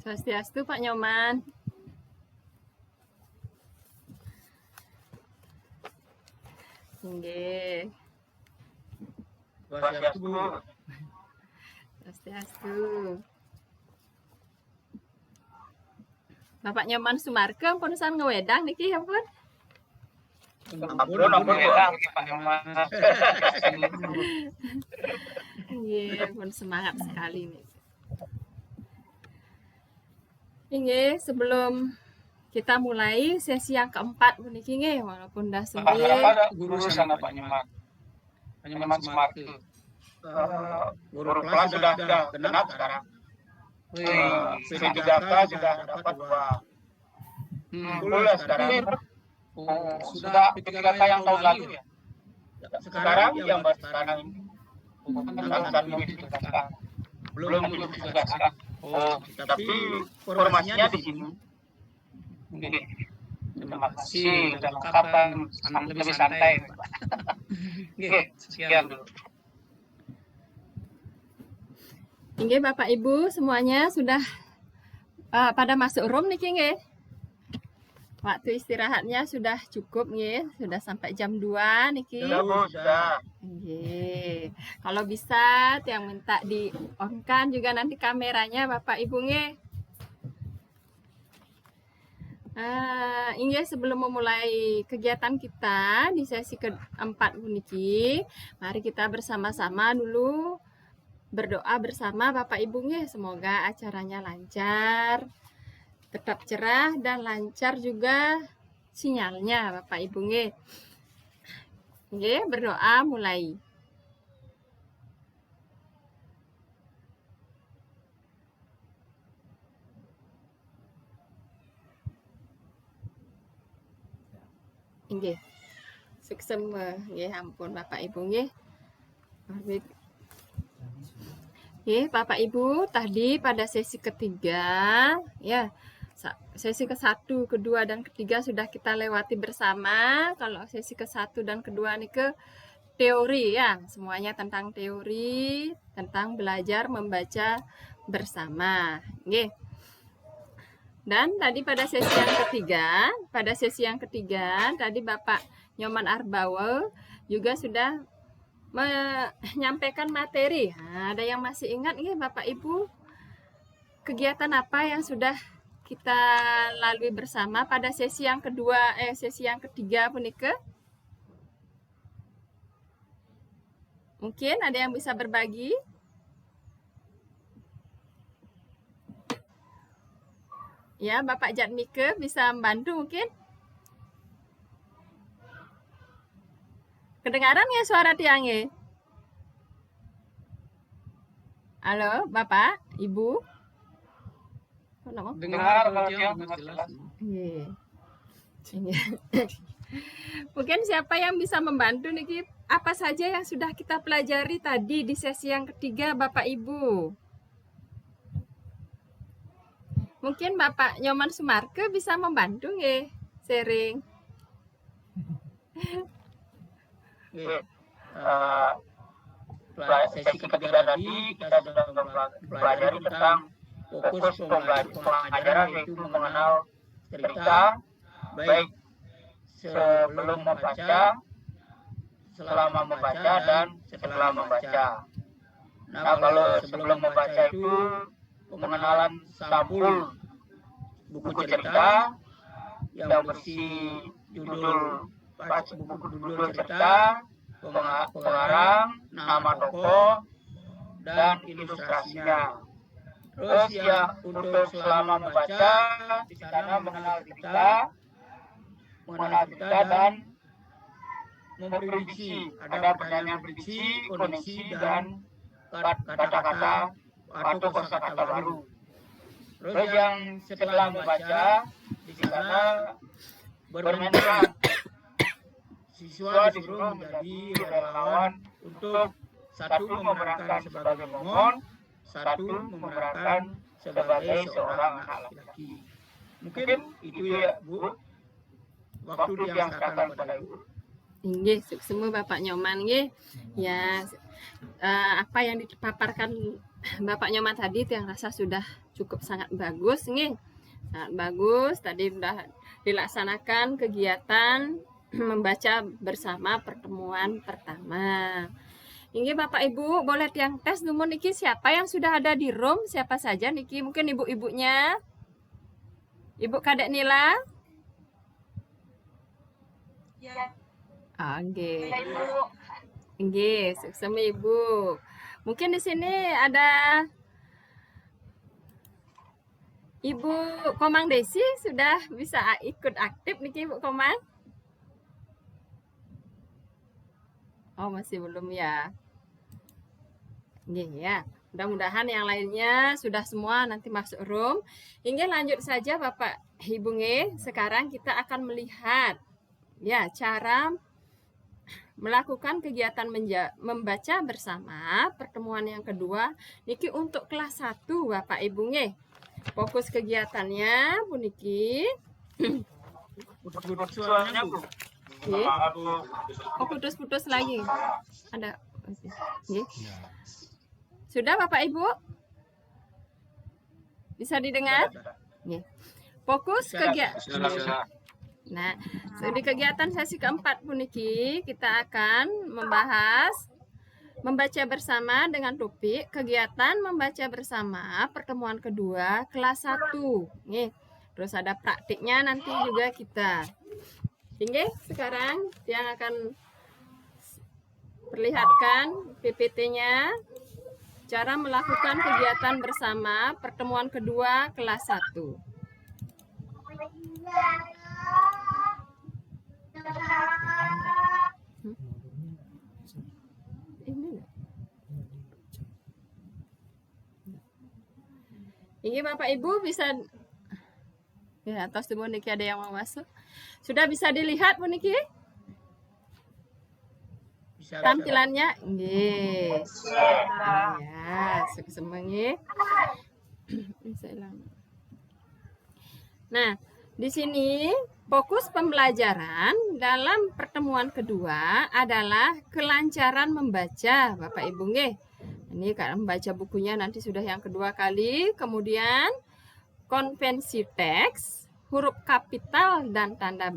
Swastiastu Pak Nyoman. Nggih. Swastiastu. Swastiastu. Bapak Nyoman Sumarke pun san ngewedang niki ya pun. Ampun wedang Pak Nyoman. Nggih, pun semangat sekali nih. Nggih, sebelum kita mulai sesi yang keempat niki nggih, walaupun dah sore. Ada guru sana Pak Nyoman. Pak Nyoman Sumarke. Guru kelas sudah genap sekarang. P3K sudah dapat 2. Boleh sekarang. Sudah P3K yang tahun lalu ya. Sekarang yang baru sekarang ini. Belum ditugaskan. Tapi formasinya di sini. Terima kasih sudah lengkapkan, lebih santai. Oke, sekian dulu. Nggih, Bapak Ibu semuanya sudah pada masuk room niki nggih. Waktu istirahatnya sudah cukup nggih, sudah sampai jam 2 niki. Sudah. Nggih. Kalau bisa yang minta di on-kan juga nanti kameranya Bapak Ibu nggih. Inggih, sebelum memulai kegiatan kita di sesi keempat niki, mari kita bersama-sama dulu berdoa bersama Bapak Ibu nggih, semoga acaranya lancar, tetap cerah dan lancar juga sinyalnya Bapak Ibu nggih. Nggih, berdoa mulai. Nggih. Seksema nggih, ampun Bapak Ibu nggih. Oke, Bapak Ibu, tadi pada sesi ketiga, ya, sesi ke-1, kedua, dan ketiga sudah kita lewati bersama. Kalau sesi ke-1 dan kedua ini ke teori ya, semuanya tentang teori, tentang belajar membaca bersama. Oke. Dan tadi pada sesi yang ketiga, tadi Bapak Nyoman Arbawo juga sudah menyampaikan materi. Ada yang masih ingat nih Bapak Ibu kegiatan apa yang sudah kita lalui bersama pada sesi yang ketiga punike? Mungkin ada yang bisa berbagi? Ya, Bapak Jatmike bisa membantu mungkin? Kedengaran ya suara tiangnya? Halo, Bapak, Ibu? Dengar kalau tiang jelas. Mungkin siapa yang bisa membantu nih? Apa saja yang sudah kita pelajari tadi di sesi yang ketiga, Bapak Ibu? Mungkin Bapak Nyoman Sumarke bisa membantu nggih sharing. Sesi ketiga tadi kita sudah mempelajari tentang fokus pengajaran, yaitu mengenal cerita, baik sebelum membaca, selama membaca, dan setelah membaca. Nah, kalau sebelum membaca itu pengenalan sampul buku cerita yang berisi judul cerita, pengarang, nama tokoh, dan ilustrasinya. Terus ya untuk selama membaca di sana mengenal cerita dan memprediksi. Ada pertanyaan prediksi, koneksi, dan kata-kata atau kosakata baru. Terus yang setelah membaca di sana bermain peran. Siswa disuruh menjadi relawan untuk satu memerankan sebagai momon, satu memerankan sebagai seorang anak laki-laki. Mungkin itu ya Bu, waktu diangkatkan pada Ibu. Nggih, semua Bapak Nyoman nggih. Ya, apa yang dipaparkan Bapak Nyoman tadi yang rasa sudah cukup sangat bagus nih. Sangat bagus. Tadi sudah dilaksanakan kegiatan membaca bersama pertemuan pertama. Ini Bapak Ibu boleh tiang tes dulu niki siapa yang sudah ada di room, siapa saja niki, mungkin ibu-ibunya. Ibu Kadek Nila? Ya. Oke. Ya, Ibu. Nggih, sukses Ibu. Mungkin di sini ada Ibu Komang Desi sudah bisa ikut aktif niki Ibu Komang? Oh, masih belum ya. Nggih ya. Mudah-mudahan yang lainnya sudah semua nanti masuk room. Hingga lanjut saja Bapak Ibu nggih. Sekarang kita akan melihat ya cara melakukan kegiatan membaca bersama pertemuan yang kedua niki untuk kelas 1 Bapak Ibu nggih. Fokus kegiatannya Bu Niki. Suaranya, Bu. Nggih. Oh, putus-putus lagi. Ada. Nggih. Sudah Bapak Ibu? Bisa didengar? Nggih. Fokus kegiatan. Nah, di kegiatan sesi keempat Bu Niki, kita akan membahas membaca bersama dengan topik kegiatan membaca bersama pertemuan kedua kelas 1. Nih, terus ada praktiknya nanti juga kita. Oke, sekarang yang akan perlihatkan PPT-nya cara melakukan kegiatan bersama pertemuan kedua kelas 1. Ini Bapak Ibu bisa ya atas Bu Niki ada yang mau masuk. Sudah bisa dilihat Bu Niki? Tampilannya nggih. Ya, semuanya. Bisa hilang. Nah, di sini fokus pembelajaran dalam pertemuan kedua adalah kelancaran membaca, Bapak Ibu nggih. Ini karena membaca bukunya nanti sudah yang kedua kali, kemudian konvensi teks, huruf kapital dan tanda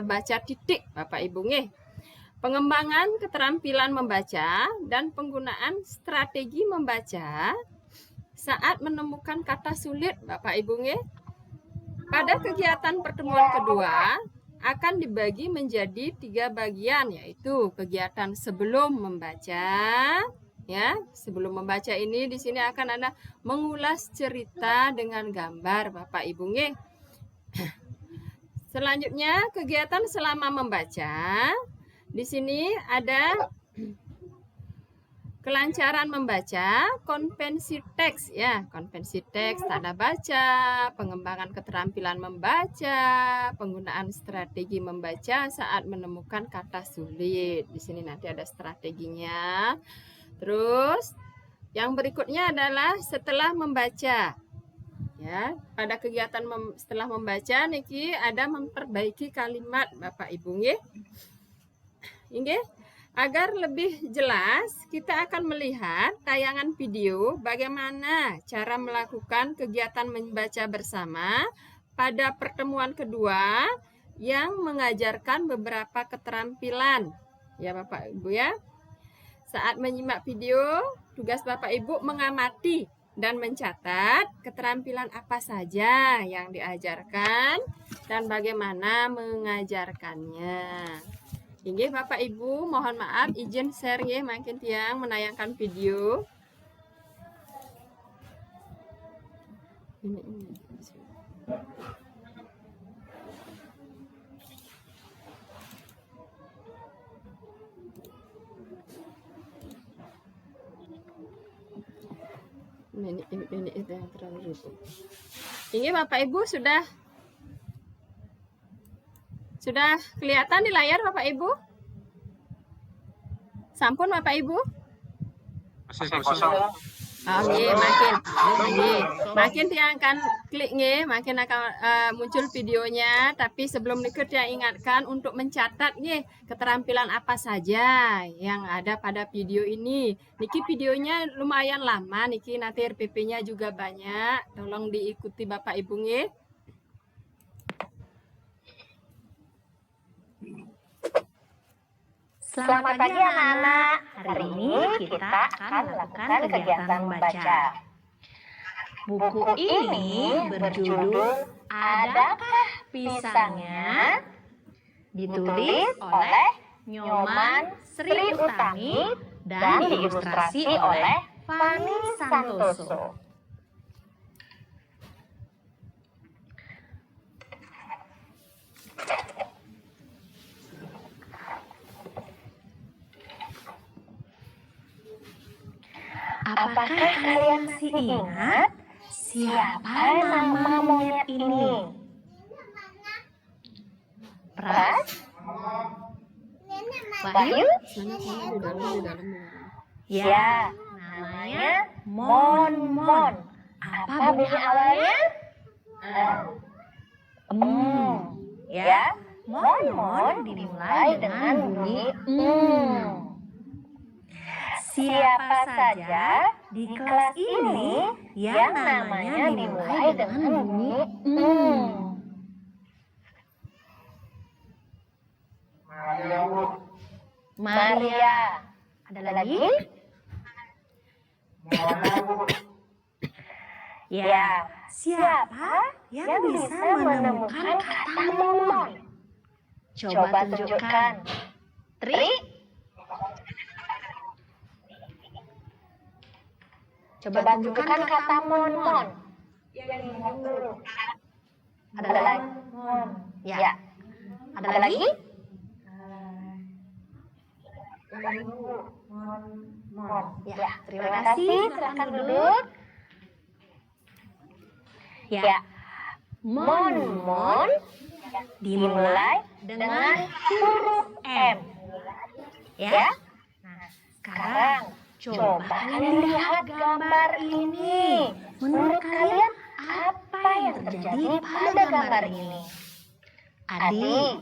baca titik, Bapak Ibu nggih. Pengembangan keterampilan membaca dan penggunaan strategi membaca saat menemukan kata sulit, Bapak Ibu nggih. Pada kegiatan pertemuan kedua akan dibagi menjadi 3 bagian, yaitu kegiatan sebelum membaca. Ya, sebelum membaca ini di sini akan ada mengulas cerita dengan gambar, Bapak Ibu nggih. Selanjutnya kegiatan selama membaca. Di sini ada kelancaran membaca, konvensi teks ya, konvensi teks, tanda baca, pengembangan keterampilan membaca, penggunaan strategi membaca saat menemukan kata sulit. Di sini nanti ada strateginya. Terus yang berikutnya adalah setelah membaca. Ya, pada kegiatan setelah membaca niki ada memperbaiki kalimat Bapak Ibu nggih. Nggih. Agar lebih jelas, kita akan melihat tayangan video bagaimana cara melakukan kegiatan membaca bersama pada pertemuan kedua yang mengajarkan beberapa keterampilan. Ya Bapak Ibu ya. Saat menyimak video, tugas Bapak Ibu mengamati dan mencatat keterampilan apa saja yang diajarkan dan bagaimana mengajarkannya. Ini Bapak Ibu, mohon maaf izin share ya, makin tiang menayangkan video. Ini itu yang terlalu ribet. Ini Bapak Ibu sudah kelihatan di layar Bapak Ibu? Sampun Bapak Ibu? Masih kosong. Oh, nggih, makin dia akan klik nggih, makin akan muncul videonya, tapi sebelum niku dia ingatkan untuk mencatat nggih keterampilan apa saja yang ada pada video ini. Niki videonya lumayan lama niki, nanti RPP-nya juga banyak. Tolong diikuti Bapak Ibu nggih. Selamat pagi anak-anak. Hari ini kita akan melakukan kegiatan membaca. Buku ini berjudul Adakah Pisangnya? Ditulis oleh Nyoman Sri Utami dan diilustrasi oleh Fani Santoso. Apakah kalian masih ingat siapa nama monyet ini? Pras? Wahyu? Sana di dalam. Ya, namanya Mon. Apa bunyi awalnya? Ya, Mon dimulai dengan bunyi Siapa saja di kelas ini yang namanya dimulai dengan bunyi Maria. Ada lagi? Ya, siapa yang bisa menemukan kata Mon? Coba tunjukkan. Tri? Coba tunjukkan kata Mon. Ada lagi? Ya. Ada lagi? Ya, terima kasih. Silakan duduk. Ya. Mon dimulai dengan huruf M. Ya. Nah, sekarang coba kalian lihat gambar ini. Menurut kalian apa yang terjadi pada gambar ini? Adi,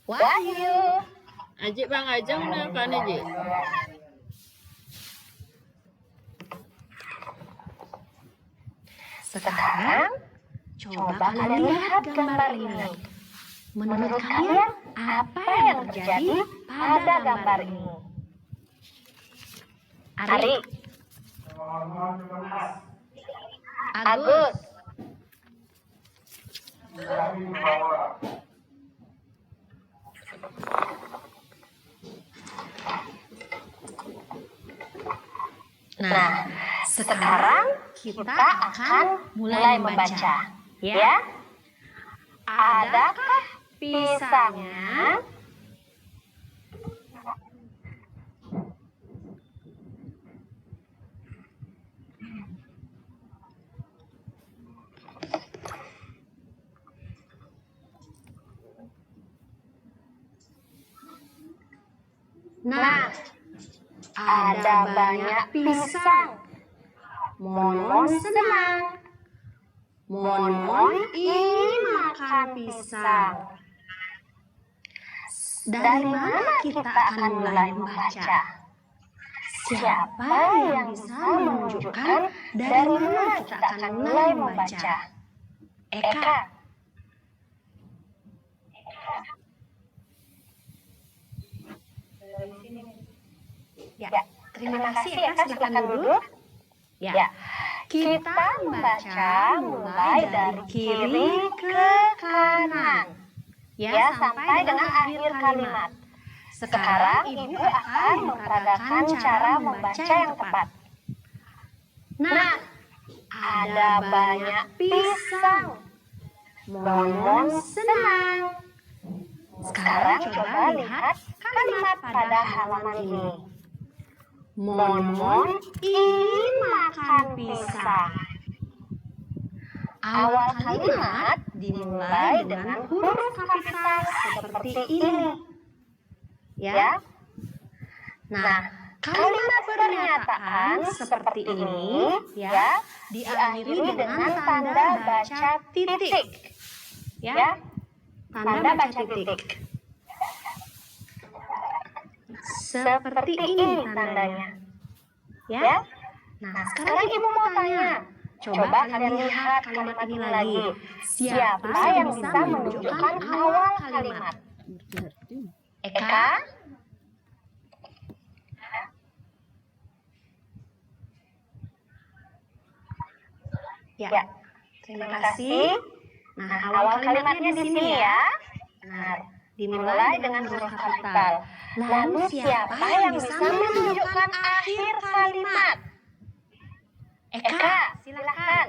Wahyu, Ajik Bang Ajeng nah kan Ajik. sekarang coba kalian lihat gambar ini. Menurut kalian apa yang terjadi pada gambar ini? Ari, Agus, Nah, sekarang kita akan mulai membaca, ya. Adakah pisangnya? Nah, ada banyak pisang. Mon senang. Mon ingin makan pisang. Dari mana kita akan mulai membaca? Siapa yang bisa menunjukkan dari mana kita akan mulai membaca? Eka. Ya, terima kasih Eka, silakan duduk. Ya, kita membaca mulai dari kiri ke kanan, ya, sampai dengan akhir kalimat. Sekarang Ibu akan memperagakan cara membaca yang tepat. Nah, ada banyak pisang. Mon senang. Sekarang coba lihat kalimat pada halaman ini. Mon ingin makan pisang. Awal kalimat dimulai dengan huruf kapital seperti ini. Ya. Nah, kalimat pernyataan seperti ini ya diakhiri dengan tanda baca titik. Ya, tanda baca titik. Seperti ini tandanya. Ya. Nah, sekarang Ibu mau tanya. Coba kalian lihat kalimat ini lagi. Siapa yang bisa menunjukkan awal kalimat? Eka? Ya, terima kasih. Nah, awal kalimatnya di sini ya. Benar. Dimulai dengan huruf kapital. Lalu siapa yang bisa menunjukkan akhir kalimat? Eka, silakan.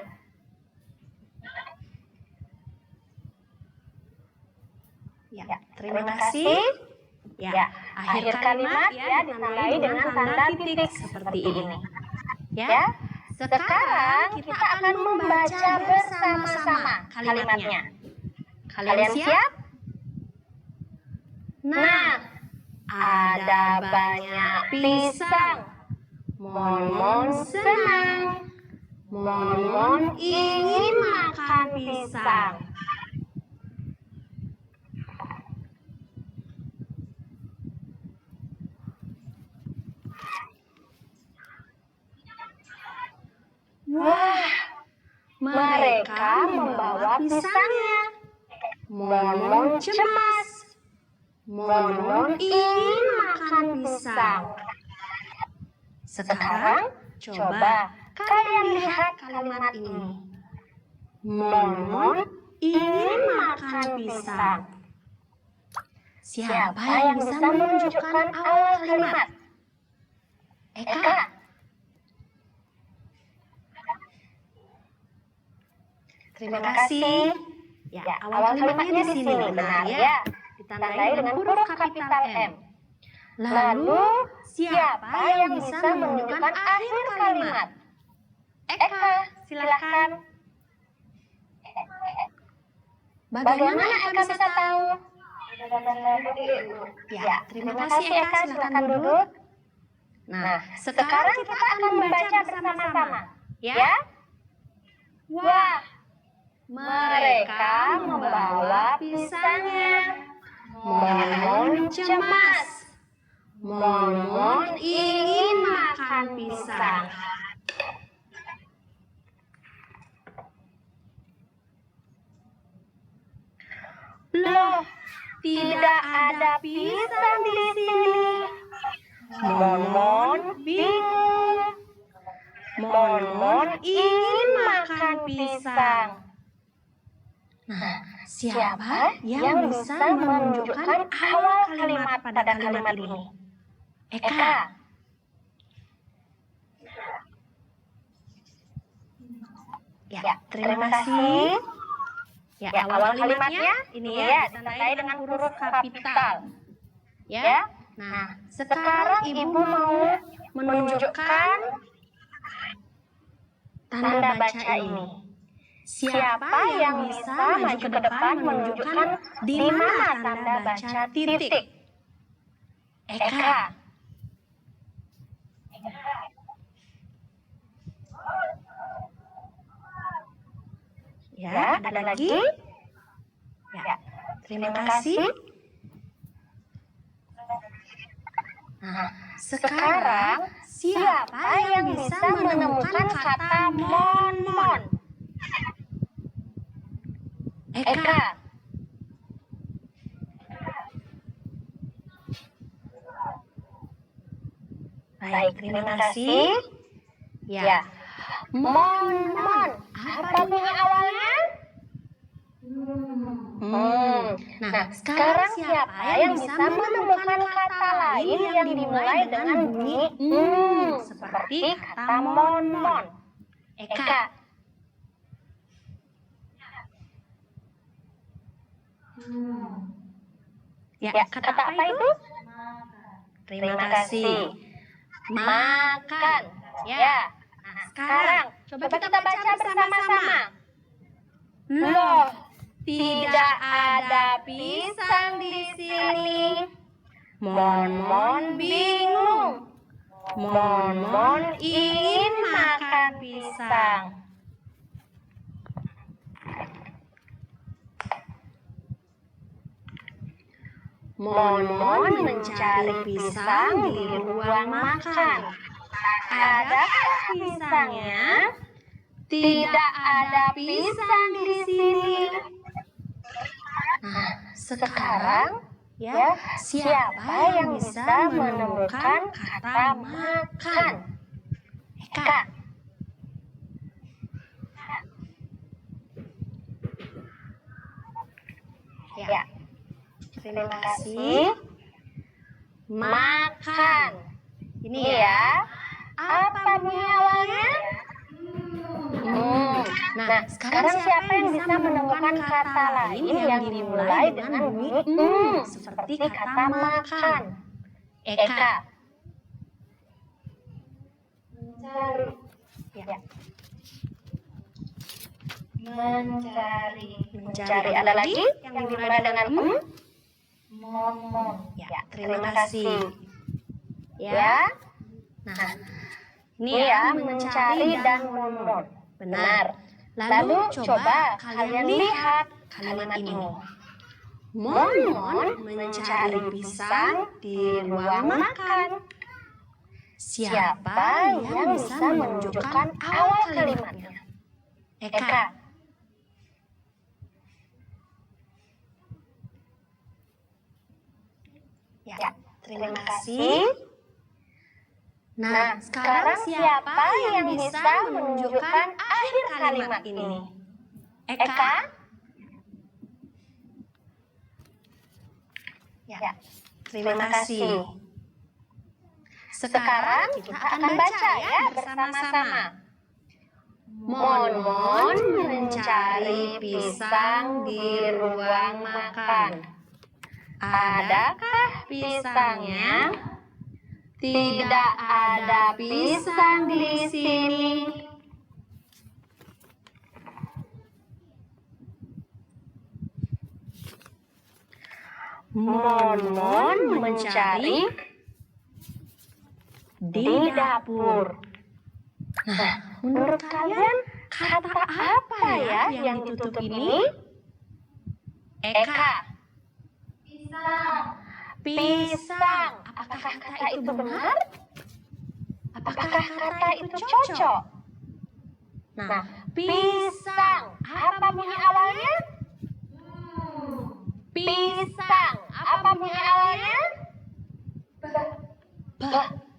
Ya, terima kasih. Ya, akhir kalimat ya ditandai dengan tanda titik seperti ini. Ya, sekarang kita akan membaca bersama-sama kalimatnya. Kalian siap? Nah, ada banyak pisang. Mon-mon senang. Mon-mon ingin makan pisang. Wah, mereka membawa pisangnya. Mon-mon cemas. Mon-mon ingin makan pisang. Sekarang coba kalian lihat kalimat ini. Mon-mon ingin makan pisang. Siapa yang bisa menunjukkan awal kalimat? Eka. Terima kasih. Ya, awal kalimatnya di sini, benar ya. Ditandai dengan huruf kapital M. Lalu, siapa yang bisa menunjukkan akhir kalimat? Eka, silakan. Bagaimana Eka bisa tahu? Ya, terima kasih Eka, silakan duduk. Nah, sekarang kita akan membaca bersama-sama. Ya? Wah, mereka membawa pisangnya. Mon-mon cemas. Mon-mon ingin makan pisang. Loh, tidak ada pisang di sini. Mon-mon bingung. Mon-mon ingin makan pisang. Nah, siapa yang bisa menunjukkan awal kalimat pada kalimat ini? Eka. Ya, terima kasih. Ya, awal kalimatnya ini ya ditandai dengan huruf kapital. Ya. Nah, sekarang Ibu mau menunjukkan tanda baca ini. Siapa yang bisa maju ke depan menunjukkan di mana tanda baca titik? Eka. Ya, ada lagi? Ya, terima kasih. Nah, sekarang siapa yang bisa menemukan kata mon-mon? Eka. Baik, terima kasih. Ya, mon-mon. Apa bunyi awalnya? Nah, sekarang siapa yang bisa menemukan kata lain yang dimulai dengan bunyi seperti kata mon-mon? Eka. Ya, kata apa itu? Terima kasih. Makan. Ya. Nah, sekarang coba kita baca bersama-sama. Loh, tidak ada pisang di sini. Mon bingung. Mon ingin makan pisang. Mon mencari pisang di ruang makan. Adakah pisangnya? Tidak ada pisang di sini. Nah, sekarang ya, siapa yang bisa menemukan kata makan? Eka. Ya. Terima kasih. Makan. Ini ya. Apa bunyi awalnya? Nah, sekarang siapa yang bisa menemukan kata lain yang dimulai dengan bunyi seperti kata makan? Eka. Mencari. Ya. Mencari. Ada lagi yang dimulai dengan Mon. Ya, terima kasih. Ya. Nah, ini ya mencari dan mon. Benar. Lalu coba kalian lihat kalimat ini. Mon mencari pisang di ruang makan. Siapa yang bisa menunjukkan awal kalimatnya? Eka. Ya, terima kasih. Nah, sekarang siapa yang bisa menunjukkan akhir kalimat ini? Eka? Ya, terima kasih. Sekarang kita akan baca ya bersama-sama. Mon mencari pisang di ruang makan. Adakah pisangnya? Tidak ada pisang di sini. Mon mencari di dapur. Nah, menurut kalian kata apa ya yang ditutup ini? Eka. Pisang. Apakah kata itu benar? Apakah kata itu cocok? Nah, pisang. Apa bunyi awalnya? Pisang. Apa bunyi awalnya?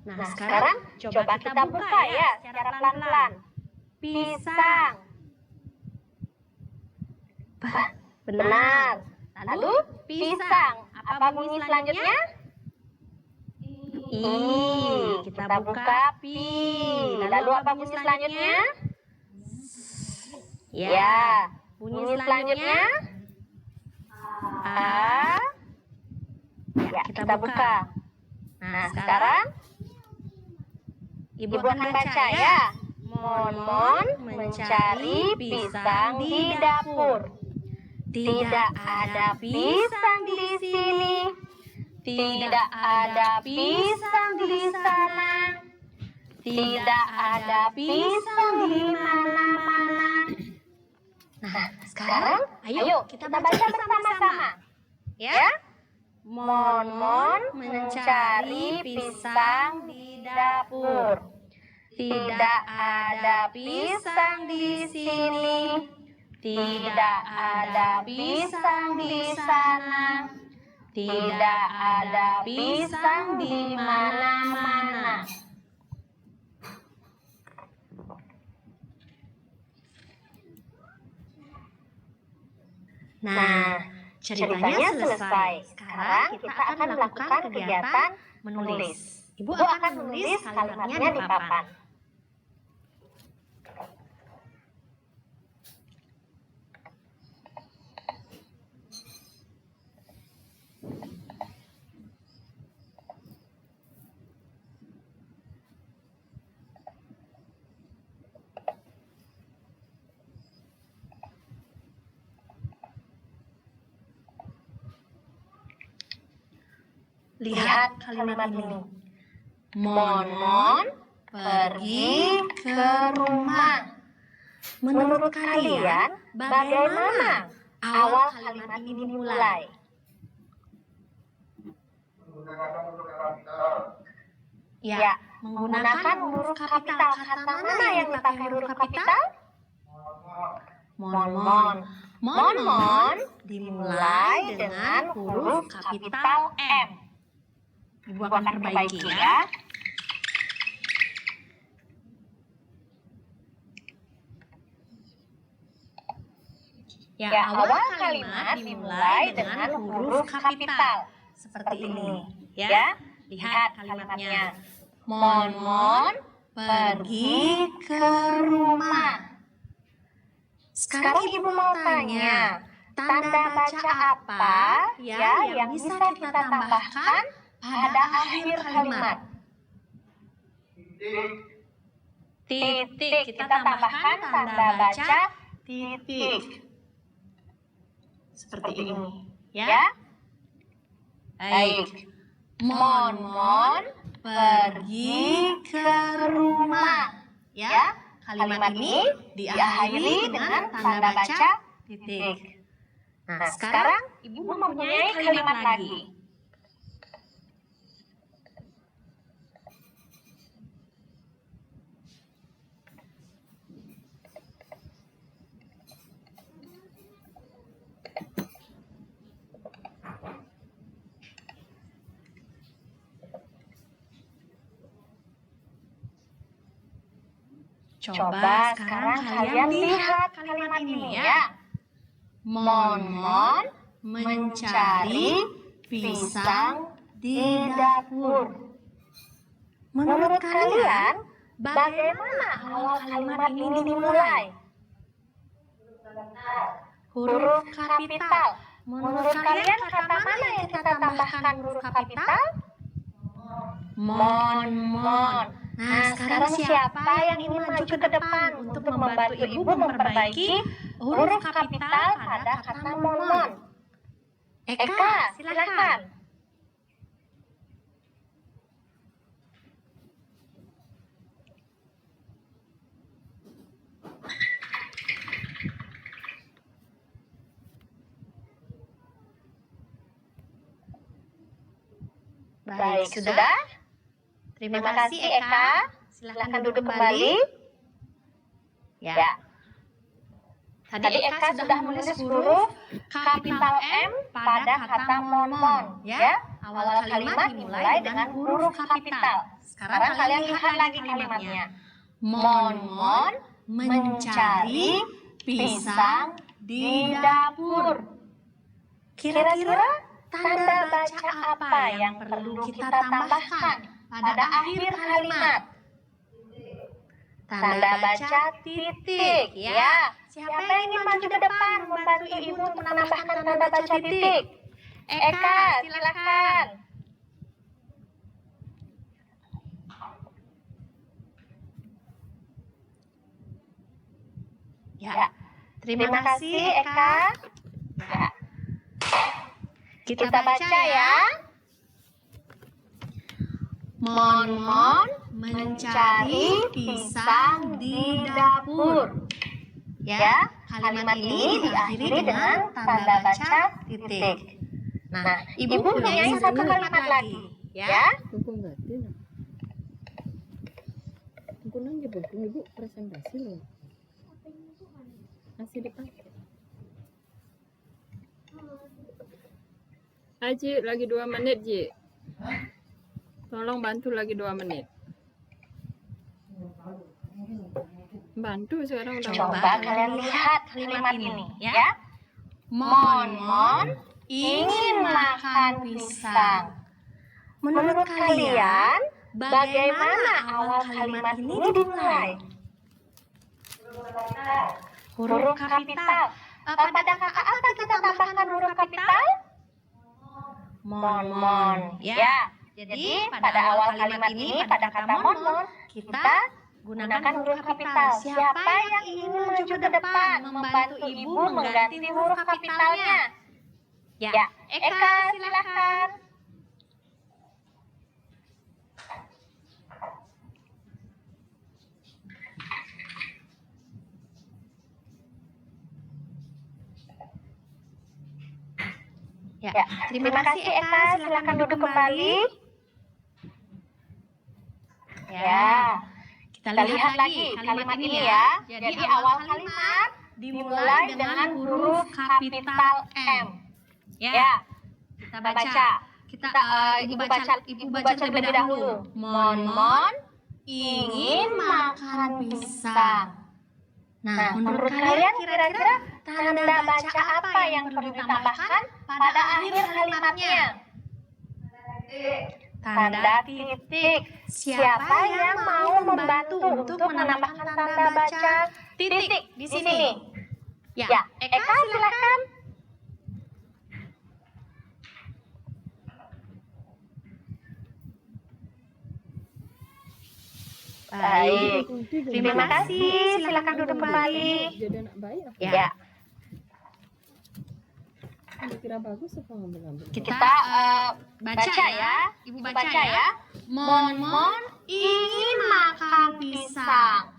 Nah, sekarang coba kita buka ya secara pelan-pelan. Pisang. Benar. Lalu pisang. Apa bunyi selanjutnya? Kita buka pi. Lalu apa bunyi selanjutnya? Ya. Bunyi selanjutnya? A. Ya, kita buka. Nah, sekarang Ibu akan baca ya. Mon mencari pisang di dapur. Tidak ada pisang di sini. Tidak ada pisang di sana. Tidak ada pisang di mana-mana. Nah, sekarang ayo kita baca bersama-sama. Ya. Mon mencari pisang di dapur. Tidak ada pisang di sini. Tidak ada pisang di sana. Tidak ada pisang di mana-mana. Nah, ceritanya selesai. Sekarang kita akan melakukan kegiatan menulis. Ibu akan menulis kalimatnya di papan. Lihat kalimat ini. Mon pergi ke rumah. Menurut kalian, bagaimana awal kalimat ini dimulai? Ya, menggunakan huruf kapital. Kata mana yang dipakai huruf kapital? Mon dimulai dengan huruf kapital M. Ibu akan perbaiki ya. Ya, awal kalimat dimulai dengan huruf kapital. Seperti ini, ya. Lihat kalimatnya. Mon pergi ke rumah. Sekarang Ibu mau tanya, tanda baca apa ya yang bisa kita tambahkan pada akhir kalimat? Titik. Kita tambahkan tanda baca titik. Seperti ini, ya. Baik. Mon pergi ke rumah. Ya, kalimat ini diakhiri dengan tanda baca titik. Nah, sekarang Ibu mempunyai kalimat lagi. Coba sekarang kalian lihat kalimat ini ya. Mon mencari pisang di dapur. Menurut kalian, bagaimana awal kalimat ini dimulai? Huruf kapital. Menurut kalian, kata mana yang kita tambahkan huruf kapital? Mon. Nah, sekarang siapa yang ingin maju ke depan untuk membantu Ibu memperbaiki huruf kapital pada kata mon? Eka, silakan. Baik, sudah? Terima kasih Eka. Silakan duduk kembali. Ya. Tadi Eka sudah menulis huruf kapital M pada kata mon. Ya. Awal kalimat dimulai dengan huruf kapital. Sekarang kalian lihat lagi kalimatnya. Mon mencari pisang di dapur. Kira-kira tanda baca apa yang perlu kita tambahkan pada akhir kalimat? Tanda baca titik, ya. Siapa yang ingin maju ke depan membantu Ibu untuk menambahkan tanda baca titik? Eka, silakan. Ya, terima kasih Eka. Ya. Kita baca ya. Mon mencari pisang di dapur. Ya, kalimat ini diakhiri dengan tanda baca titik. Nah, Ibu punya satu kalimat lagi, ya. Ibu presentasi loh. Masih dipakai. Aji, lagi 2 menit, Ji. Tolong bantu lagi 2 menit. Bantu sekarang udah. Coba kalian lihat kalimat ini, ya. Mon ingin makan pisang. Menurut kalian, bagaimana awal kalimat ini dimulai? Huruf kapital. Pada kata apa kita tambahkan huruf kapital? Mon. Ya. Jadi pada awal kalimat ini, pada kata mon, kita gunakan huruf kapital. Siapa yang ingin maju ke depan membantu Ibu mengganti huruf kapitalnya? Ya, Eka, silakan. Ya, terima kasih Eka, silakan duduk kembali. Ya, kita lihat lagi kalimat ini ya. Jadi awal kalimat dimulai dengan huruf kapital M. Ya, kita baca. Ibu baca terlebih dahulu. Mon ingin makan pisang. Nah, menurut kalian kira-kira tanda baca apa yang perlu ditambahkan pada akhir kalimatnya? Tanda titik. Siapa yang mau membantu untuk menambahkan tanda baca titik di sini? Ya, Eka silakan. Baik, terima kasih. Silakan duduk kembali. Jadi anak baik apa? Ya, Kira bagus apa ngambil-ngambil? kita baca ya. Ibu baca ya. Mon ingin makan pisang.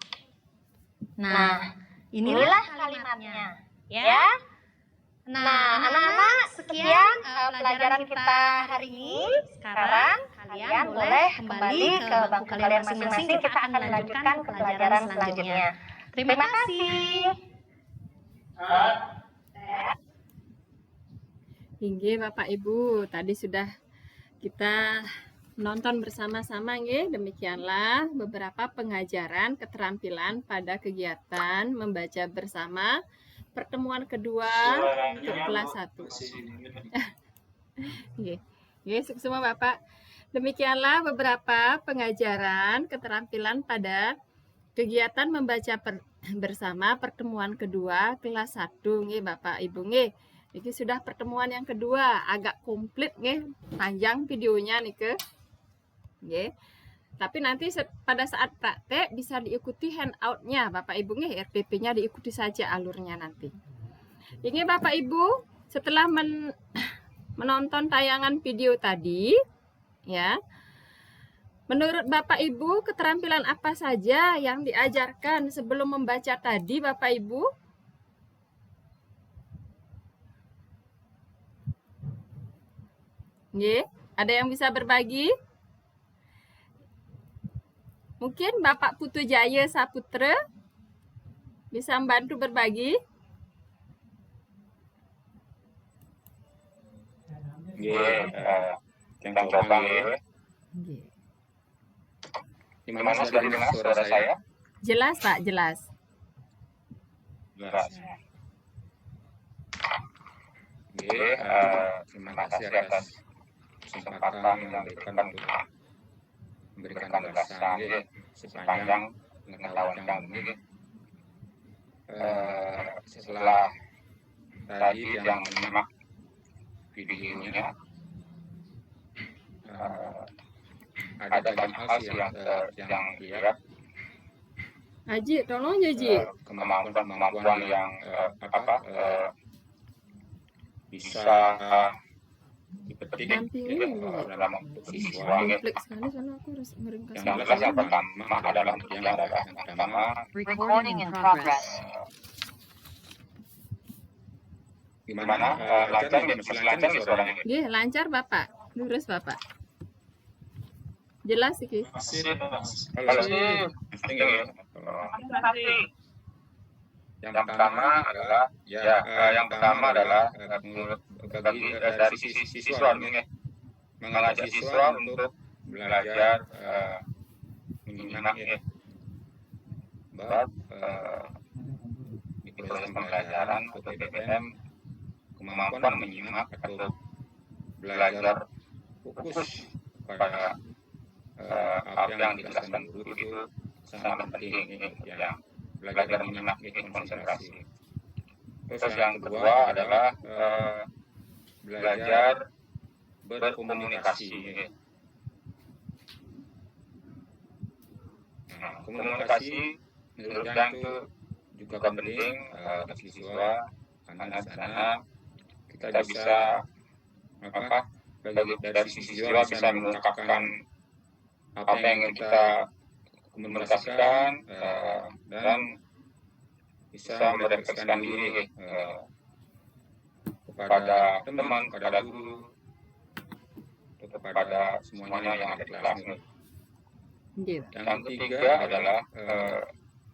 Nah, inilah kalimatnya. Ya. Nah, anak-anak, sekian pelajaran kita hari ini. Sekarang kalian boleh kembali ke bangku kalian masing-masing. Kita akan melanjutkan ke pelajaran selanjutnya. Terima kasih. Hingga Bapak Ibu, tadi sudah kita menonton bersama-sama nggih. Demikianlah beberapa pengajaran keterampilan pada kegiatan membaca bersama pertemuan kedua untuk kelas 1. Nggih. Nggih, semua Bapak. Demikianlah beberapa pengajaran keterampilan pada kegiatan membaca bersama pertemuan kedua kelas 1 nggih Bapak Ibu nggih. Ini sudah pertemuan yang kedua, agak komplit nggih, panjang videonya nih ke. Nggih. Tapi nanti pada saat praktek bisa diikuti handout-nya Bapak Ibu nggih, RPP-nya diikuti saja alurnya nanti. Ini Bapak Ibu, setelah menonton tayangan video tadi, ya. Menurut Bapak Ibu, keterampilan apa saja yang diajarkan sebelum membaca tadi Bapak Ibu? Nggih, ada yang bisa berbagi? Mungkin Bapak Putu Jaya Saputra bisa membantu berbagi? Yang coba nggih. Gimana sudah dengar suara saya? Jelas Pak, jelas. Jelas. Terima kasih atas kesempatan yang diberikan untuk memberikan ulasan sepanjang pengetahuan kami. Setelah tadi yang menyimak videonya, ada banyak hal yang dilihat. Haji, tolong Haji. Kemampuan yang bisa dipetik dalam siswa. Kompleks sekali soalnya aku harus meringkas. Yang jelas yang pertama adalah Recording in progress. gimana lancar nih, masih lancar nih suaranya. Nggih, lancar Bapak. Lurus Bapak. Jelas iki. Halo. Yang pertama adalah dari sisi siswa nih, mengajak siswa untuk belajar menyimak bab di proses pembelajaran PPM, kemampuan menyimak atau belajar fokus pada apa yang dijelaskan guru itu sangat penting ya. Belajar menyimak konsentrasi. Terus yang kedua adalah belajar berkomunikasi. Komunikasi menurut yang itu juga penting bagi siswa, karena di sana kita bisa dari sisi siswa bisa mengungkapkan apa yang ingin kita komunikasikan dan bisa merefleksikan diri kepada teman, kepada guru, kepada semuanya yang ada di kelas ini. Nggih. Yang ketiga adalah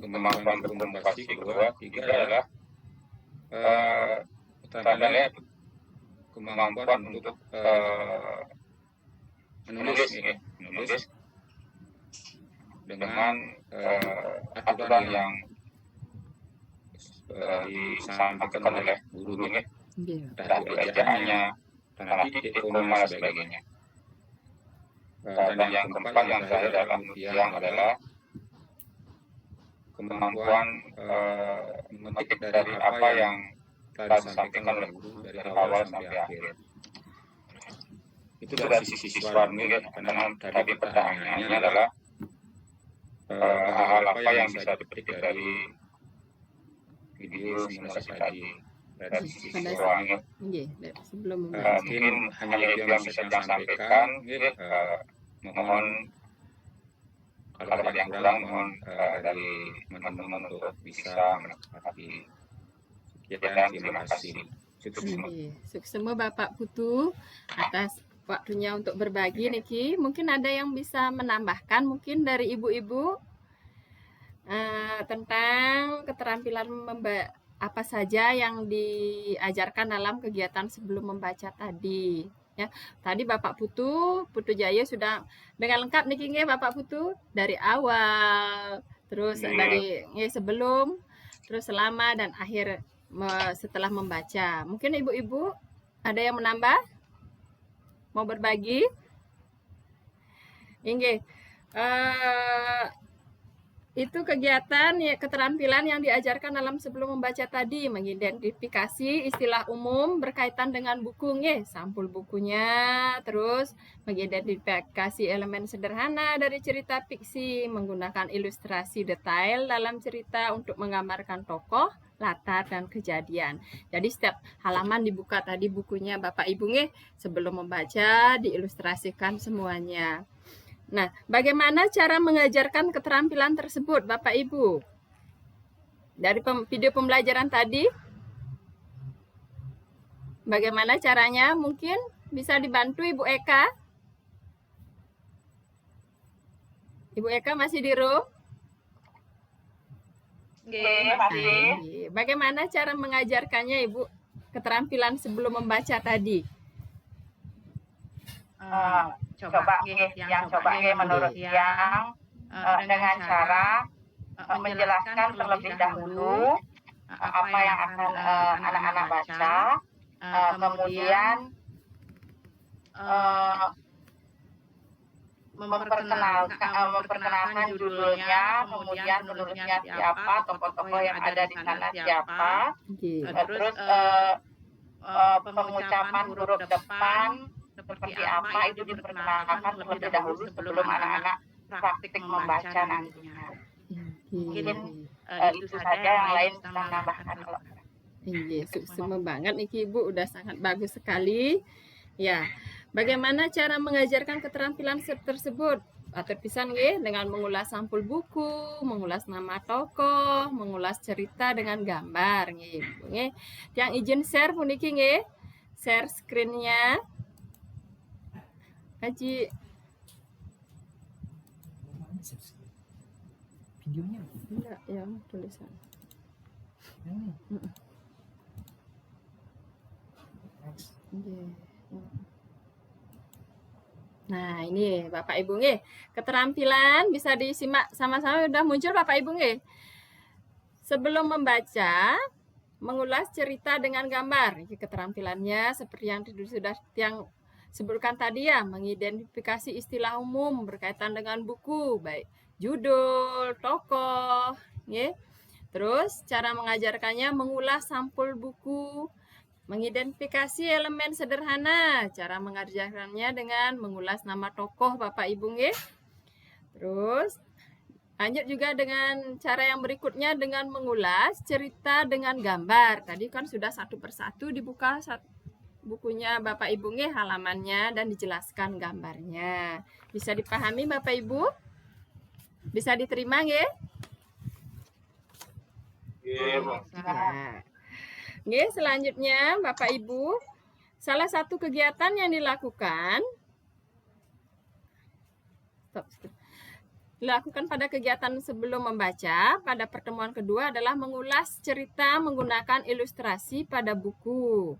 kemampuan berkomunikasi. Kedua, tiga adalah terakhir kemampuan untuk menulis dengan aturan yang disampaikan oleh guru nih, Nggih. tadi ejaannya, tanda titik, koma, dan sebagainya. Dan yang keempat yang terakhir adalah adalah kemampuan memetik dari apa yang telah disampaikan oleh guru dari awal sampai akhir. Itu dari sisi siswa ini, karena tadi pertanyaannya adalah hal apa yang bisa dipetik dari video simulasi tadi dari sisi siswa ini. Nggih, sebelum membaca. Mungkin hanya itu yang bisa saya sampaikan. Mohon kalau ada yang kurang, mohon dari teman-teman untuk bisa menanggapi. Sekian, terima kasih. Sukses semua Bapak Putu atas waktunya untuk berbagi niki. Mungkin ada yang bisa menambahkan mungkin dari ibu-ibu tentang keterampilan apa saja yang diajarkan dalam kegiatan sebelum membaca tadi. Ya, tadi Bapak Putu Jaya sudah dengan lengkap niki nggih Bapak Putu dari awal, terus dari sebelum, terus selama dan akhir setelah membaca. Mungkin ibu-ibu ada yang menambah? Mau berbagi? Nggih. Itu kegiatan ya, keterampilan yang diajarkan dalam sebelum membaca tadi, mengidentifikasi istilah umum berkaitan dengan buku nggih, sampul bukunya, terus mengidentifikasi elemen sederhana dari cerita fiksi, menggunakan ilustrasi detail dalam cerita untuk menggambarkan tokoh, latar dan kejadian. Jadi setiap halaman dibuka tadi bukunya Bapak Ibu nggih, sebelum membaca diilustrasikan semuanya. Nah, bagaimana cara mengajarkan keterampilan tersebut, Bapak Ibu? Dari video pembelajaran tadi, bagaimana caranya? Mungkin bisa dibantu Ibu Eka? Ibu Eka masih di room? Masih. Bagaimana cara mengajarkannya, Ibu? Keterampilan sebelum membaca tadi? Coba menurut yang dengan cara menjelaskan terlebih dahulu apa yang akan anak-anak baca, kemudian memperkenalkan judulnya, kemudian penulisnya siapa, tokoh-tokoh yang ada di sana siapa, terus pengucapan huruf depan seperti apa itu diperkenalkan terlebih dahulu sebelum anak-anak praktik membaca nantinya. Mungkin itu saja, yang lain bisa menambahkan. Iya, semua banget nih Ibu, udah sangat bagus sekali. Ya, bagaimana cara mengajarkan keterampilan tersebut? Terpisan nggih dengan mengulas sampul buku, mengulas nama tokoh, mengulas cerita dengan gambar nggih. Nggih. Yang izin share puniki nggih. Share screen-nya. Haji. Videonya Enggak, yang tulisan. ini. Nah, ini Bapak Ibu nggih. Keterampilan bisa disimak sama-sama, udah muncul Bapak Ibu nggih. Sebelum membaca, mengulas cerita dengan gambar. Ini keterampilannya seperti yang sudah sebutkan tadi ya, mengidentifikasi istilah umum berkaitan dengan buku, baik judul, tokoh, ya. Terus cara mengajarkannya mengulas sampul buku, mengidentifikasi elemen sederhana, cara mengajarkannya dengan mengulas nama tokoh Bapak Ibu nggih. Terus lanjut juga dengan cara yang berikutnya dengan mengulas cerita dengan gambar. Tadi kan sudah satu persatu dibuka bukunya Bapak Ibu nggih, halamannya dan dijelaskan gambarnya. Bisa dipahami Bapak Ibu? Bisa diterima nggih? Iya, Bu. Ya. Oke, selanjutnya Bapak Ibu, salah satu kegiatan yang dilakukan pada kegiatan sebelum membaca pada pertemuan kedua adalah mengulas cerita menggunakan ilustrasi pada buku.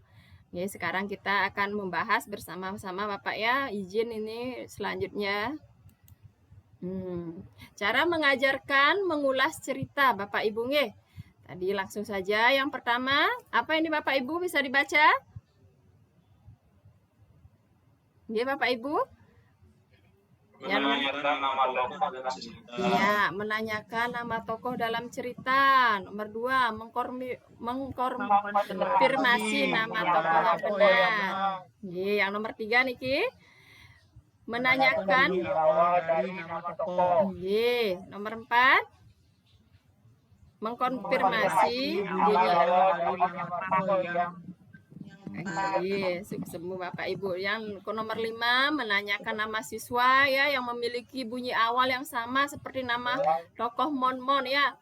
Ya, sekarang kita akan membahas bersama-sama Bapak ya. Izin ini selanjutnya. Cara mengajarkan mengulas cerita Bapak Ibu nggih. Tadi langsung saja yang pertama, apa ini Bapak Ibu bisa dibaca? Nggih Bapak Ibu? Menanyakan nama tokoh dalam cerita. Ya, menanyakan nama tokoh dalam cerita. Nomor 2, mengkonfirmasi nama tokoh yang benar. Yang nomor 3 niki, menanyakan awal dari nama tokoh. nomor 4, mengkonfirmasi bunyi awal dari nama tokoh yang semua Bapak Ibu. Yang nomor 5, menanyakan nama siswa ya yang memiliki bunyi awal yang sama seperti nama tokoh Mon ya.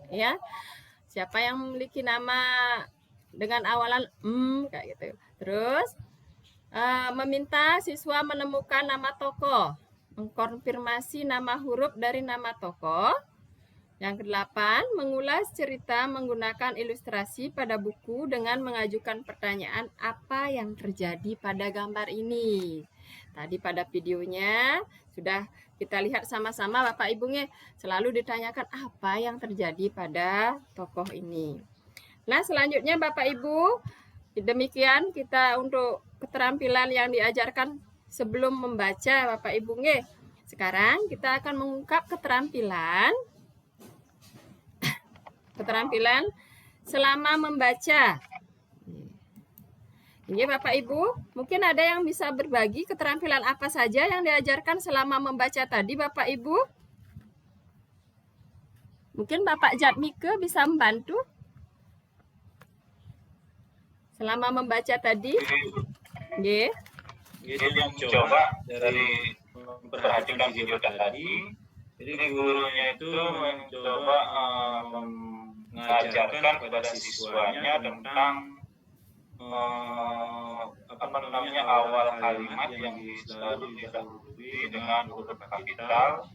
Ya. Siapa yang memiliki nama dengan awalan kayak gitu. Terus meminta siswa menemukan nama tokoh, mengkonfirmasi nama huruf dari nama tokoh. Yang ke-8, mengulas cerita menggunakan ilustrasi pada buku dengan mengajukan pertanyaan apa yang terjadi pada gambar ini. Tadi pada videonya sudah kita lihat sama-sama Bapak Ibunya, selalu ditanyakan apa yang terjadi pada tokoh ini. Nah, selanjutnya Bapak Ibu, demikian kita untuk keterampilan yang diajarkan sebelum membaca Bapak Ibu nggih. Sekarang kita akan mengungkap keterampilan selama membaca. Ini Bapak Ibu, mungkin ada yang bisa berbagi keterampilan apa saja yang diajarkan selama membaca tadi Bapak Ibu? Mungkin Bapak Jatmike bisa membantu selama membaca tadi. Nggih. Jadi yang coba dari memperhatikan video tadi, jadi gurunya itu mencoba mengajarkan kepada siswanya tentang awal kalimat yang selalu didahului dengan huruf kapital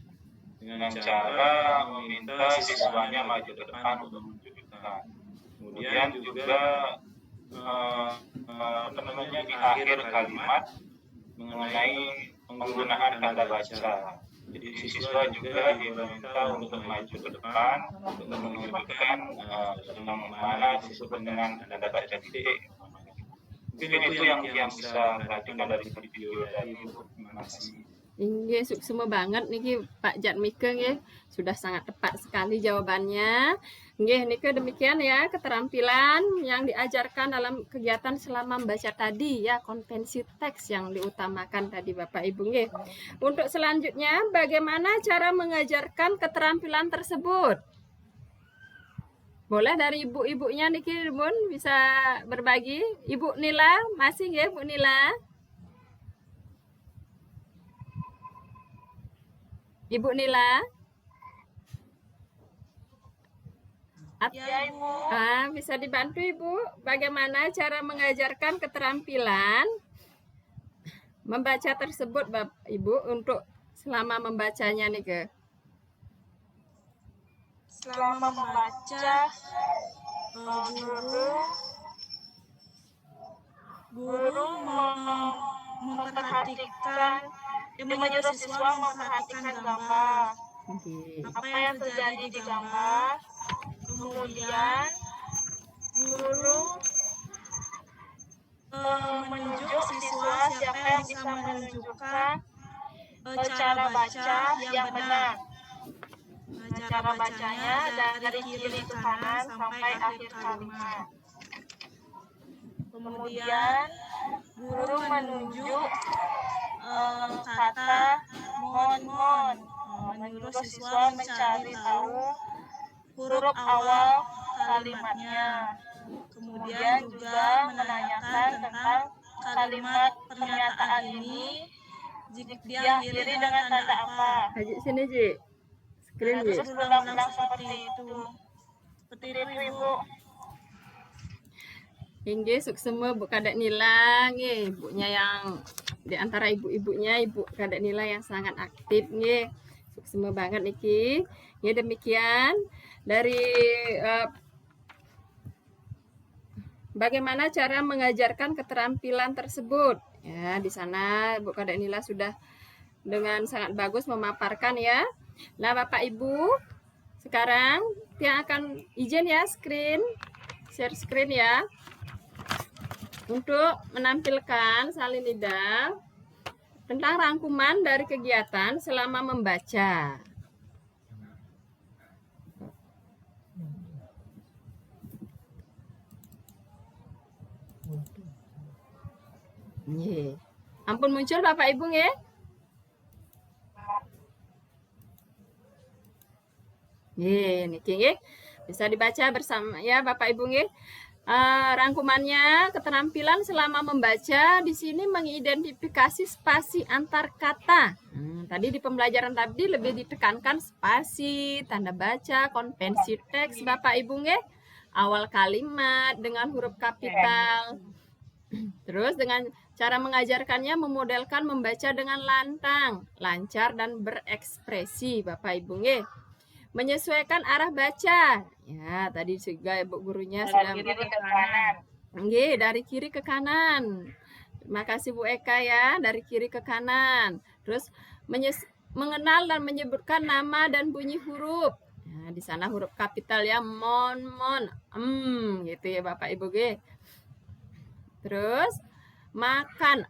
dengan cara meminta siswanya maju ke depan untuk menunjukkan. Kemudian juga di akhir kalimat mengenai penggunaan tanda baca. Jadi siswa juga diminta untuk maju ke depan untuk menunjukkan yang mana disebut dengan tanda baca titik. Mungkin itu yang bisa perhatikan dari video tadi. Terima kasih. Nggih, sukses banget niki Pak Jatmike nggih. Sudah sangat tepat sekali jawabannya. Nggih, niki demikian ya keterampilan yang diajarkan dalam kegiatan selama membaca tadi ya, konvensi teks yang diutamakan tadi Bapak Ibu nggih. Untuk selanjutnya, bagaimana cara mengajarkan keterampilan tersebut? Boleh dari ibu-ibunya niki Bun bisa berbagi. Ibu Nila, masih nggih Bu Nila? Ibu Nila? Ya, Ibu. Bisa dibantu Ibu, bagaimana cara mengajarkan keterampilan membaca tersebut Bapak Ibu untuk selama membacanya nih ke? Selama membaca, guru memperhatikan, menyuruh siswa memperhatikan gambar. Apa yang terjadi di gambar. Kemudian guru menunjuk siswa siapa yang bisa menunjukkan cara baca yang benar. Cara bacanya dari kiri ke kanan sampai akhir kalimat. Kemudian guru menunjuk kata mon, menyuruh siswa mencari tahu huruf awal kalimatnya. Kemudian juga menanyakan tentang kalimat pernyataan ini diakhiri dengan tanda apa. Haji sini Ji. Screen Ji. Terus ulang-ulang seperti itu. Seperti itu Ibu. Inggih, suksema Bu Kadek Nila nggih, ibunya yang di antara ibu-ibunya Ibu Kadek Nila yang sangat aktif nggih. Suksema banget niki. Ya demikian dari bagaimana cara mengajarkan keterampilan tersebut. Ya, di sana Bu Kadek Nila sudah dengan sangat bagus memaparkan ya. Nah, Bapak Ibu, sekarang yang akan izin ya share screen ya. Untuk menampilkan Salinida tentang rangkuman dari kegiatan selama membaca. Nggih. Ampun muncul Bapak Ibu nggih. Nggih, niki nggih. Bisa dibaca bersama ya Bapak Ibu nggih. Rangkumannya keterampilan selama membaca di sini mengidentifikasi spasi antar kata. Tadi di pembelajaran tadi lebih ditekankan spasi, tanda baca, konvensi teks Bapak Ibu nggih. Awal kalimat dengan huruf kapital. Terus dengan cara mengajarkannya memodelkan membaca dengan lantang, lancar dan berekspresi Bapak Ibu nggih. Menyesuaikan arah baca. Ya, tadi juga Ibu gurunya sudah nggih, dari kiri ke kanan. Terima kasih Bu Eka ya, dari kiri ke kanan. Terus mengenal dan menyebutkan nama dan bunyi huruf. Nah, di sana huruf kapital ya, mon, gitu ya Bapak Ibu nggih. Terus makan,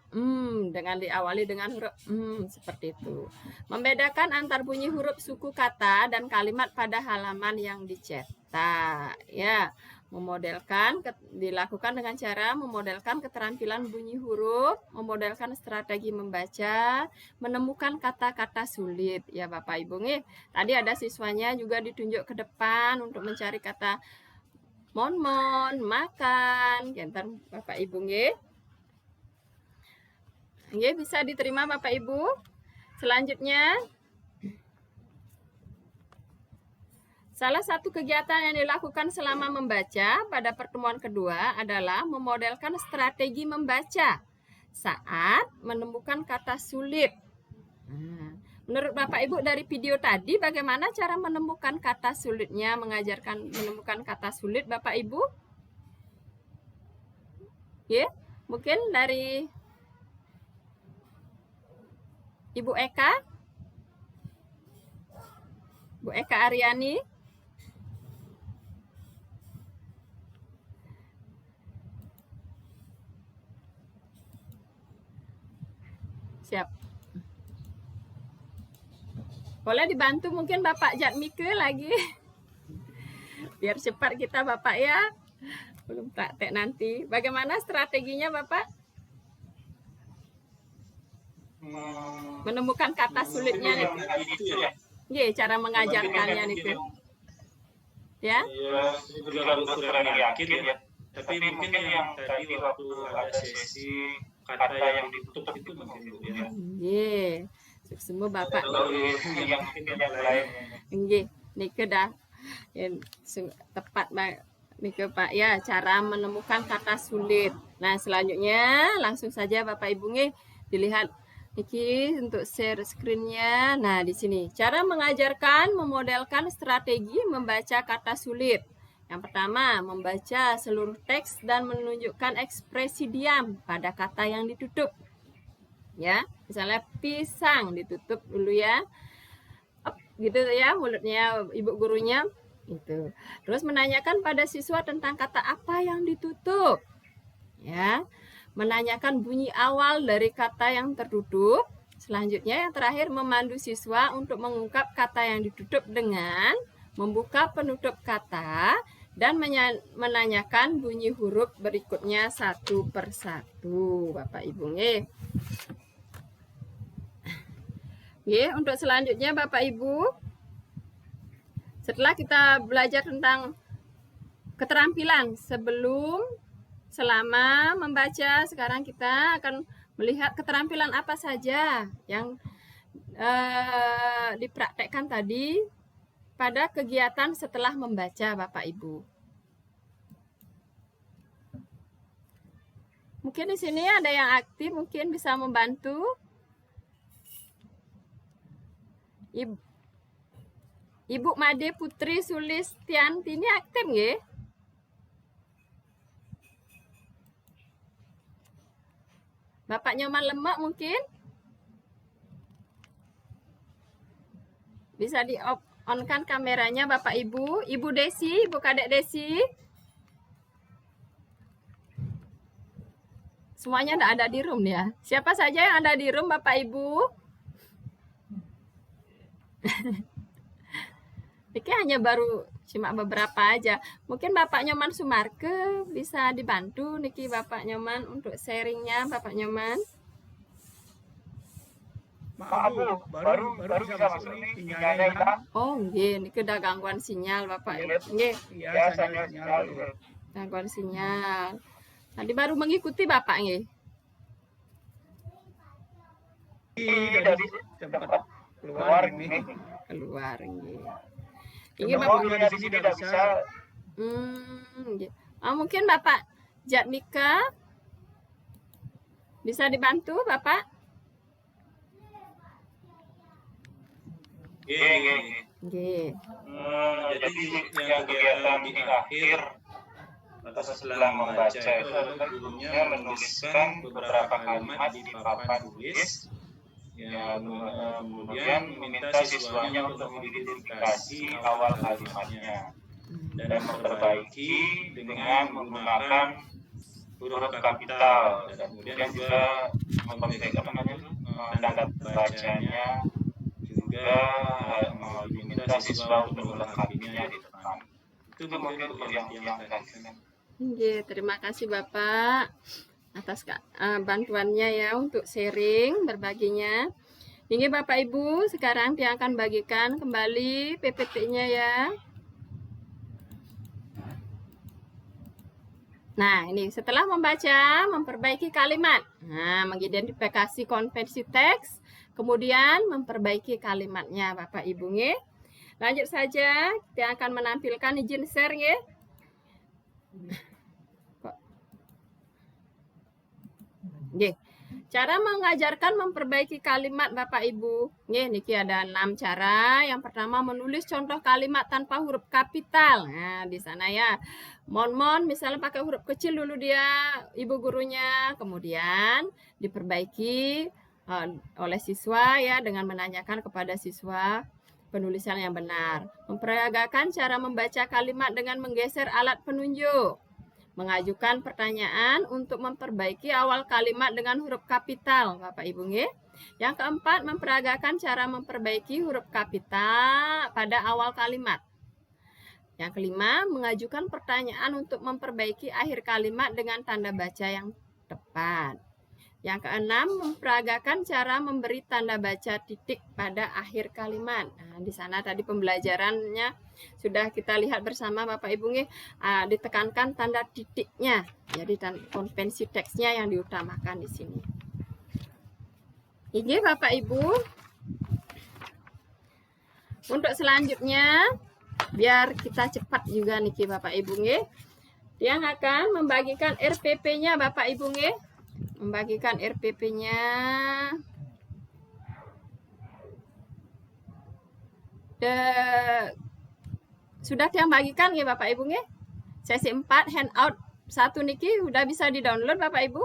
dengan diawali dengan huruf seperti itu. Membedakan antar bunyi huruf suku kata dan kalimat pada halaman yang dicetak. Ya, dilakukan dengan cara memodelkan keterampilan bunyi huruf, memodelkan strategi membaca, menemukan kata-kata sulit. Ya Bapak Ibu nggih. Tadi ada siswanya juga ditunjuk ke depan untuk mencari kata mon, makan. Ntar Bapak Ibu nggih. Nggih, bisa diterima Bapak Ibu. Selanjutnya, salah satu kegiatan yang dilakukan selama membaca pada pertemuan kedua adalah memodelkan strategi membaca saat menemukan kata sulit. Menurut Bapak Ibu dari video tadi, bagaimana cara menemukan kata sulitnya, mengajarkan menemukan kata sulit Bapak Ibu? Ya, mungkin dari Ibu Eka? Bu Eka Aryani? Siap. Boleh dibantu mungkin Bapak Jatmike lagi. Biar cepat kita Bapak ya. Belum praktek nanti. Bagaimana strateginya Bapak? Menemukan kata sulitnya nih. Iya, cara mengajarkannya nih. Ya? Juga kurang yakin ya. Tapi mungkin yang tadi waktu ada sesi kata yang ditutup itu mungkin ya. Iya. Semua Bapak. Yang lain. Nggih, niki dah tepat niki Pak ya, cara menemukan kata sulit. Nah, selanjutnya langsung saja Bapak Ibu nggih dilihat niki untuk share screen-nya. Nah, di sini cara mengajarkan memodelkan strategi membaca kata sulit. Yang pertama, membaca seluruh teks dan menunjukkan ekspresi diam pada kata yang ditutup. Ya, misalnya pisang ditutup dulu ya. Gitu ya mulutnya ibu gurunya itu. Terus menanyakan pada siswa tentang kata apa yang ditutup. Ya. Menanyakan bunyi awal dari kata yang tertutup. Selanjutnya yang terakhir memandu siswa untuk mengungkap kata yang ditutup dengan membuka penutup kata dan menanyakan bunyi huruf berikutnya satu persatu. Bapak Ibu nggih. Nggih, untuk selanjutnya Bapak Ibu, setelah kita belajar tentang keterampilan selama membaca, sekarang kita akan melihat keterampilan apa saja yang dipraktekkan tadi pada kegiatan setelah membaca Bapak Ibu. Mungkin di sini ada yang aktif, mungkin bisa membantu. Ibu Made Putri Sulistianti ini aktif nggih? Bapak Nyoman Lemak mungkin? Bisa di on-kan kameranya Bapak Ibu. Ibu Desi, Ibu Kadek Desi. Semuanya tidak ada di room ya. Siapa saja yang ada di room Bapak Ibu? Ini hanya baru cuma beberapa aja. Mungkin Bapak Nyoman Sumarke bisa dibantu niki Bapak Nyoman untuk sharingnya Bapak Nyoman. Maaf Bu, baru bisa masuk nih sinyalnya hilang. Oh, nggih, niki ada gangguan sinyal Bapak. Nggih, Iya, sinyal. gangguan sinyal. Tadi baru mengikuti Bapak nggih. Dari tempat keluar ini. Keluar nggih. Ini Ini Bapak di sini tidak bisa. nggih. Mungkin Bapak Jatmika bisa dibantu Bapak? Nggih. Jadi yang kegiatan di akhir atau setelah membaca itu adalah gurunya menuliskan beberapa kalimat di papan tulis. Ya, kemudian meminta siswanya untuk mengidentifikasi awal kalimatnya dan memperbaiki dengan menggunakan huruf kapital dan kemudian juga tanda bacanya juga diminta siswa untuk melengkapinya di depan. Itu mungkin yang tadi. Nggih, terima kasih Bapak atas bantuannya ya untuk sharing berbaginya. Ini Bapak Ibu, sekarang dia akan bagikan kembali PPT-nya ya. Nah, ini setelah membaca, memperbaiki kalimat. Nah, mengidentifikasi konvensi teks, kemudian memperbaiki kalimatnya Bapak Ibu nggih. Lanjut saja, dia akan menampilkan izin share nggih. Nggih. Cara mengajarkan memperbaiki kalimat Bapak Ibu. Nggih, niki ada 6 cara. Yang pertama menulis contoh kalimat tanpa huruf kapital. Nah, di sana ya. Mon misalnya pakai huruf kecil dulu dia ibu gurunya, kemudian diperbaiki oleh siswa ya dengan menanyakan kepada siswa penulisan yang benar. Memperagakan cara membaca kalimat dengan menggeser alat penunjuk. Mengajukan pertanyaan untuk memperbaiki awal kalimat dengan huruf kapital, Bapak Ibu nggih. Yang keempat, memperagakan cara memperbaiki huruf kapital pada awal kalimat. Yang kelima, mengajukan pertanyaan untuk memperbaiki akhir kalimat dengan tanda baca yang tepat. Yang keenam, memperagakan cara memberi tanda baca titik pada akhir kalimat. Nah, di sana tadi pembelajarannya sudah kita lihat bersama Bapak Ibu nggih, ditekankan tanda titiknya. Jadi konvensi teksnya yang diutamakan di sini. Ini Bapak Ibu. Untuk selanjutnya, biar kita cepat juga niki Bapak Ibu nggih. Dia akan membagikan RPP-nya Bapak Ibu nggih. Membagikan RPP-nya. Sudah yang bagikan ya Bapak Ibu nggih? Sesi 4 handout 1 niki udah bisa di-download Bapak Ibu?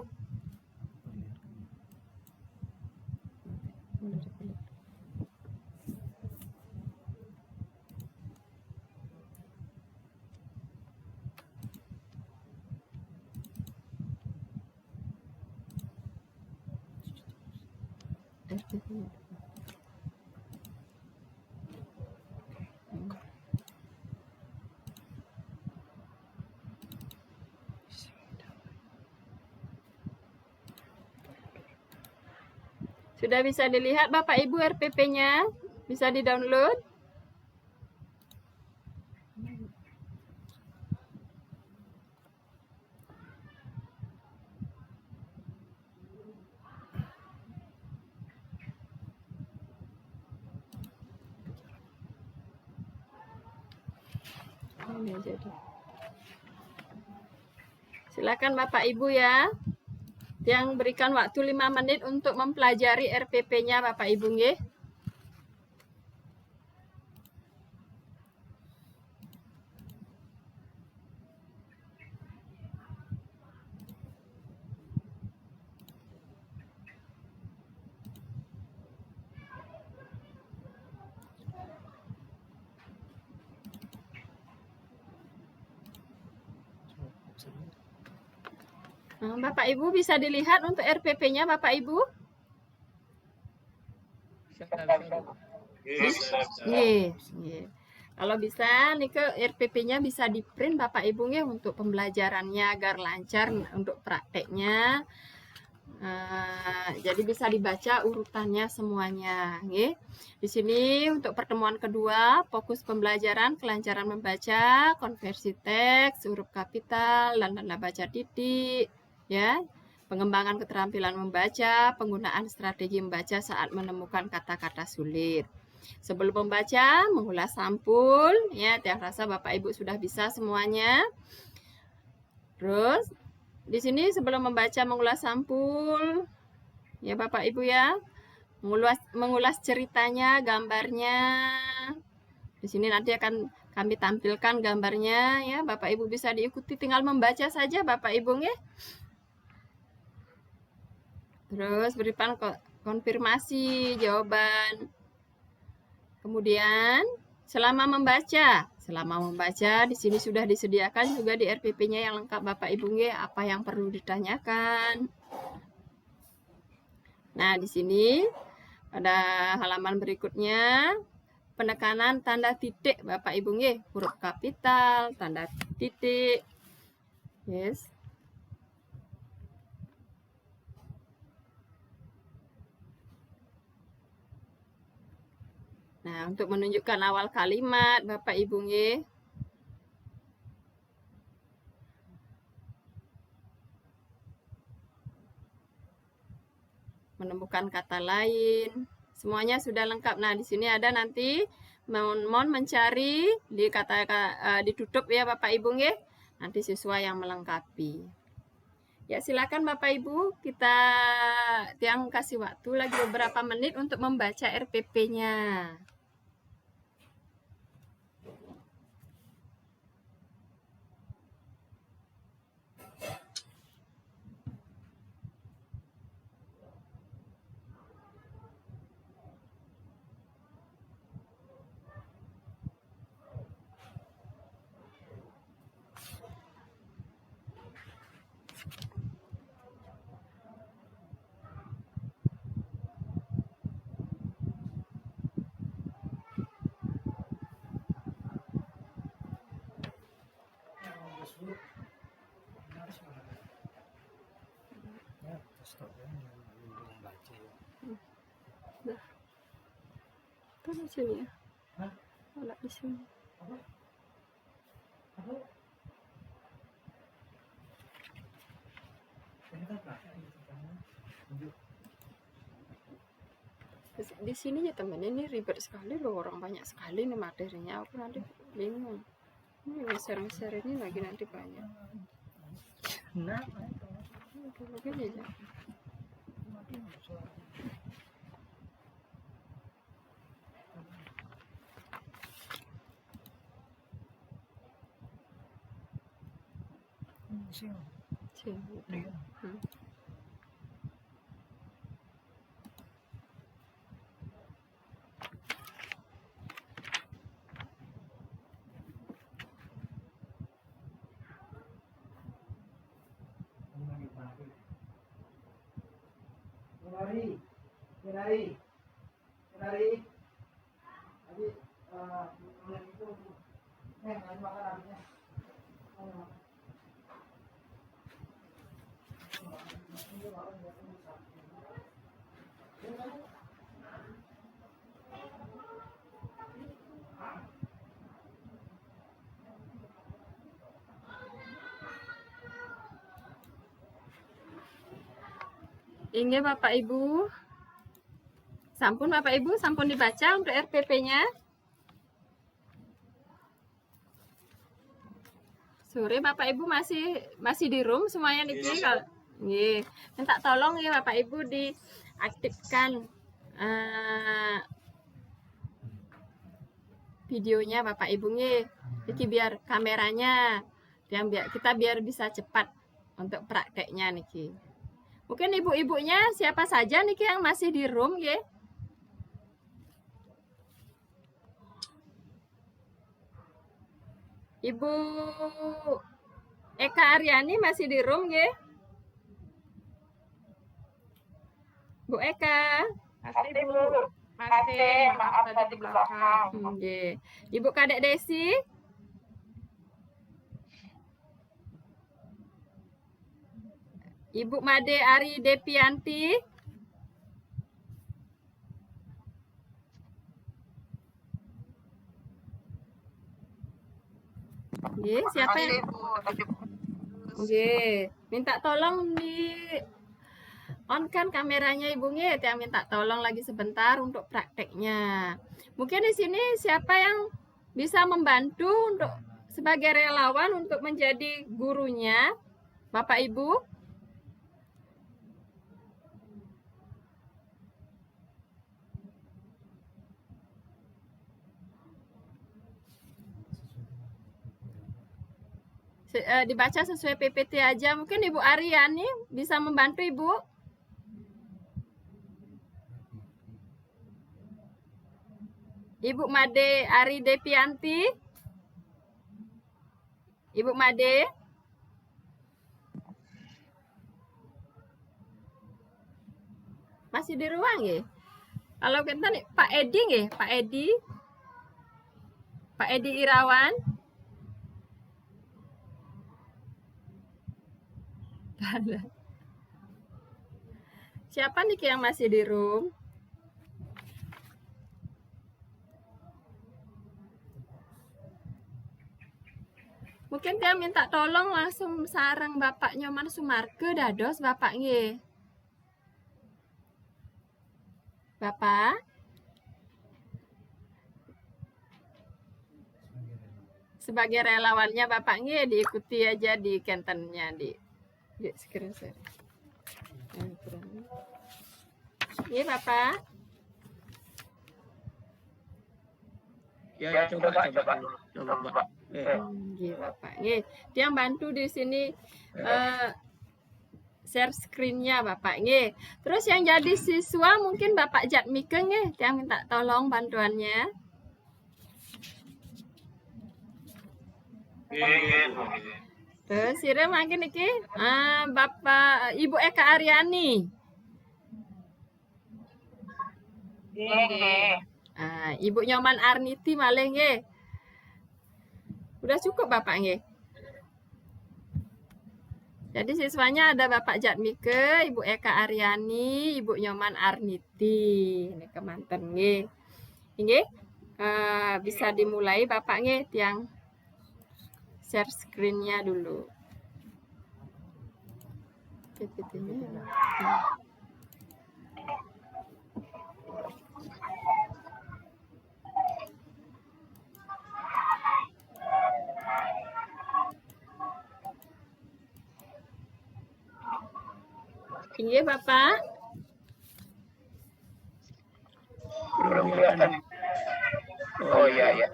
Sudah bisa dilihat Bapak Ibu RPP-nya? Bisa di-download? Silakan Bapak Ibu ya. Yang berikan waktu 5 menit untuk mempelajari RPP-nya Bapak Ibu nggih. Bapak Ibu bisa dilihat untuk RPP-nya Bapak Ibu? Nggih, nggih. Kalau bisa nih ke RPP-nya bisa di-print Bapak Ibu nggih untuk pembelajarannya agar lancar untuk prakteknya. Jadi bisa dibaca urutannya semuanya, nggih. Di sini untuk pertemuan kedua, fokus pembelajaran, kelancaran membaca, konversi teks, huruf kapital, dan tanda baca titik, ya. Pengembangan keterampilan membaca, penggunaan strategi membaca saat menemukan kata-kata sulit. Sebelum membaca, mengulas sampul, ya. Tiap rasa Bapak Ibu sudah bisa semuanya. Terus di sini sebelum membaca mengulas sampul, ya Bapak Ibu ya, mengulas ceritanya, gambarnya. Di sini nanti akan kami tampilkan gambarnya ya, Bapak Ibu bisa diikuti, tinggal membaca saja Bapak Ibu ya. Terus berikan konfirmasi jawaban. Kemudian selama membaca di sini sudah disediakan juga di RPP-nya yang lengkap Bapak Ibu nggih, apa yang perlu ditanyakan. Nah, di sini pada halaman berikutnya penekanan tanda titik Bapak Ibu nggih, huruf kapital, tanda titik. Yes. Nah, untuk menunjukkan awal kalimat Bapak Ibu nggih. Menemukan kata lain. Semuanya sudah lengkap. Nah, di sini ada nanti mohon mencari di kata ditutup ya Bapak Ibu nggih. Nanti siswa yang melengkapi. Ya, silakan Bapak Ibu, kita yang kasih waktu lagi beberapa menit untuk membaca RPP-nya. Tuh di sini ya. Ada di sini. Di sini ya teman, ini ribet sekali loh, orang banyak sekali nih materinya, aku nanti bingung. Ini geser-geser ini lagi nanti banyak. Nah, begini aja. Ini Bapak Ibu, sampun Bapak Ibu, sampun dibaca untuk RPP-nya. Sore Bapak Ibu masih di room semuanya nih, Nggih, minta tolong ya Bapak Ibu diaktifkan videonya Bapak Ibu nggih. Iki biar kameranya yang biar bisa cepat untuk prakteknya niki. Mungkin ibu-ibunya siapa saja niki yang masih di room nggih? Ibu Eka Aryani masih di room nggih? Bu Eka. Masih Bu. Masih, maaf tadi di belakang. Nggih. Ibu Kadek Desi? Ibu Made Ari Depianti? Nggih, siapa yang? Nggih, minta tolong di on kan kameranya Ibu nggih, yang minta tolong lagi sebentar untuk prakteknya. Mungkin di sini siapa yang bisa membantu untuk sebagai relawan untuk menjadi gurunya, Bapak Ibu? Dibaca sesuai PPT aja. Mungkin Ibu Aryani bisa membantu Ibu. Ibu Made Ari Depianti. Ibu Made. Masih di ruang ya? Kalau kita nih Pak Edi nggih, Pak Edi. Pak Edi Irawan. Siapa nih yang masih di room? Mungkin dia minta tolong langsung sarang Bapak Nyoman Sumarke dados Bapak nggih. Bapak? Sebagai relawannya Bapak nggih diikuti aja di kentennya di screen share. Iya Bapak. Ya, coba. Nggih Bapak. Nggih, dia bantu di sini share screen-nya Bapak nggih. Terus yang jadi siswa mungkin Bapak Jatmike nggih, yang minta tolong bantuannya. Terus sire mangkin iki Bapak Ibu Eka Aryani. Ibu Nyoman Arniti malih nggih. Udah cukup Bapak nggih. Jadi siswanya ada Bapak Jatmike, Ibu Eka Aryani, Ibu Nyoman Arniti. Ini kemanten nggih. Nggih. Bisa dimulai Bapak nggih yang share screen-nya dulu. PPT-nya. Iya Bapak. Oh iya.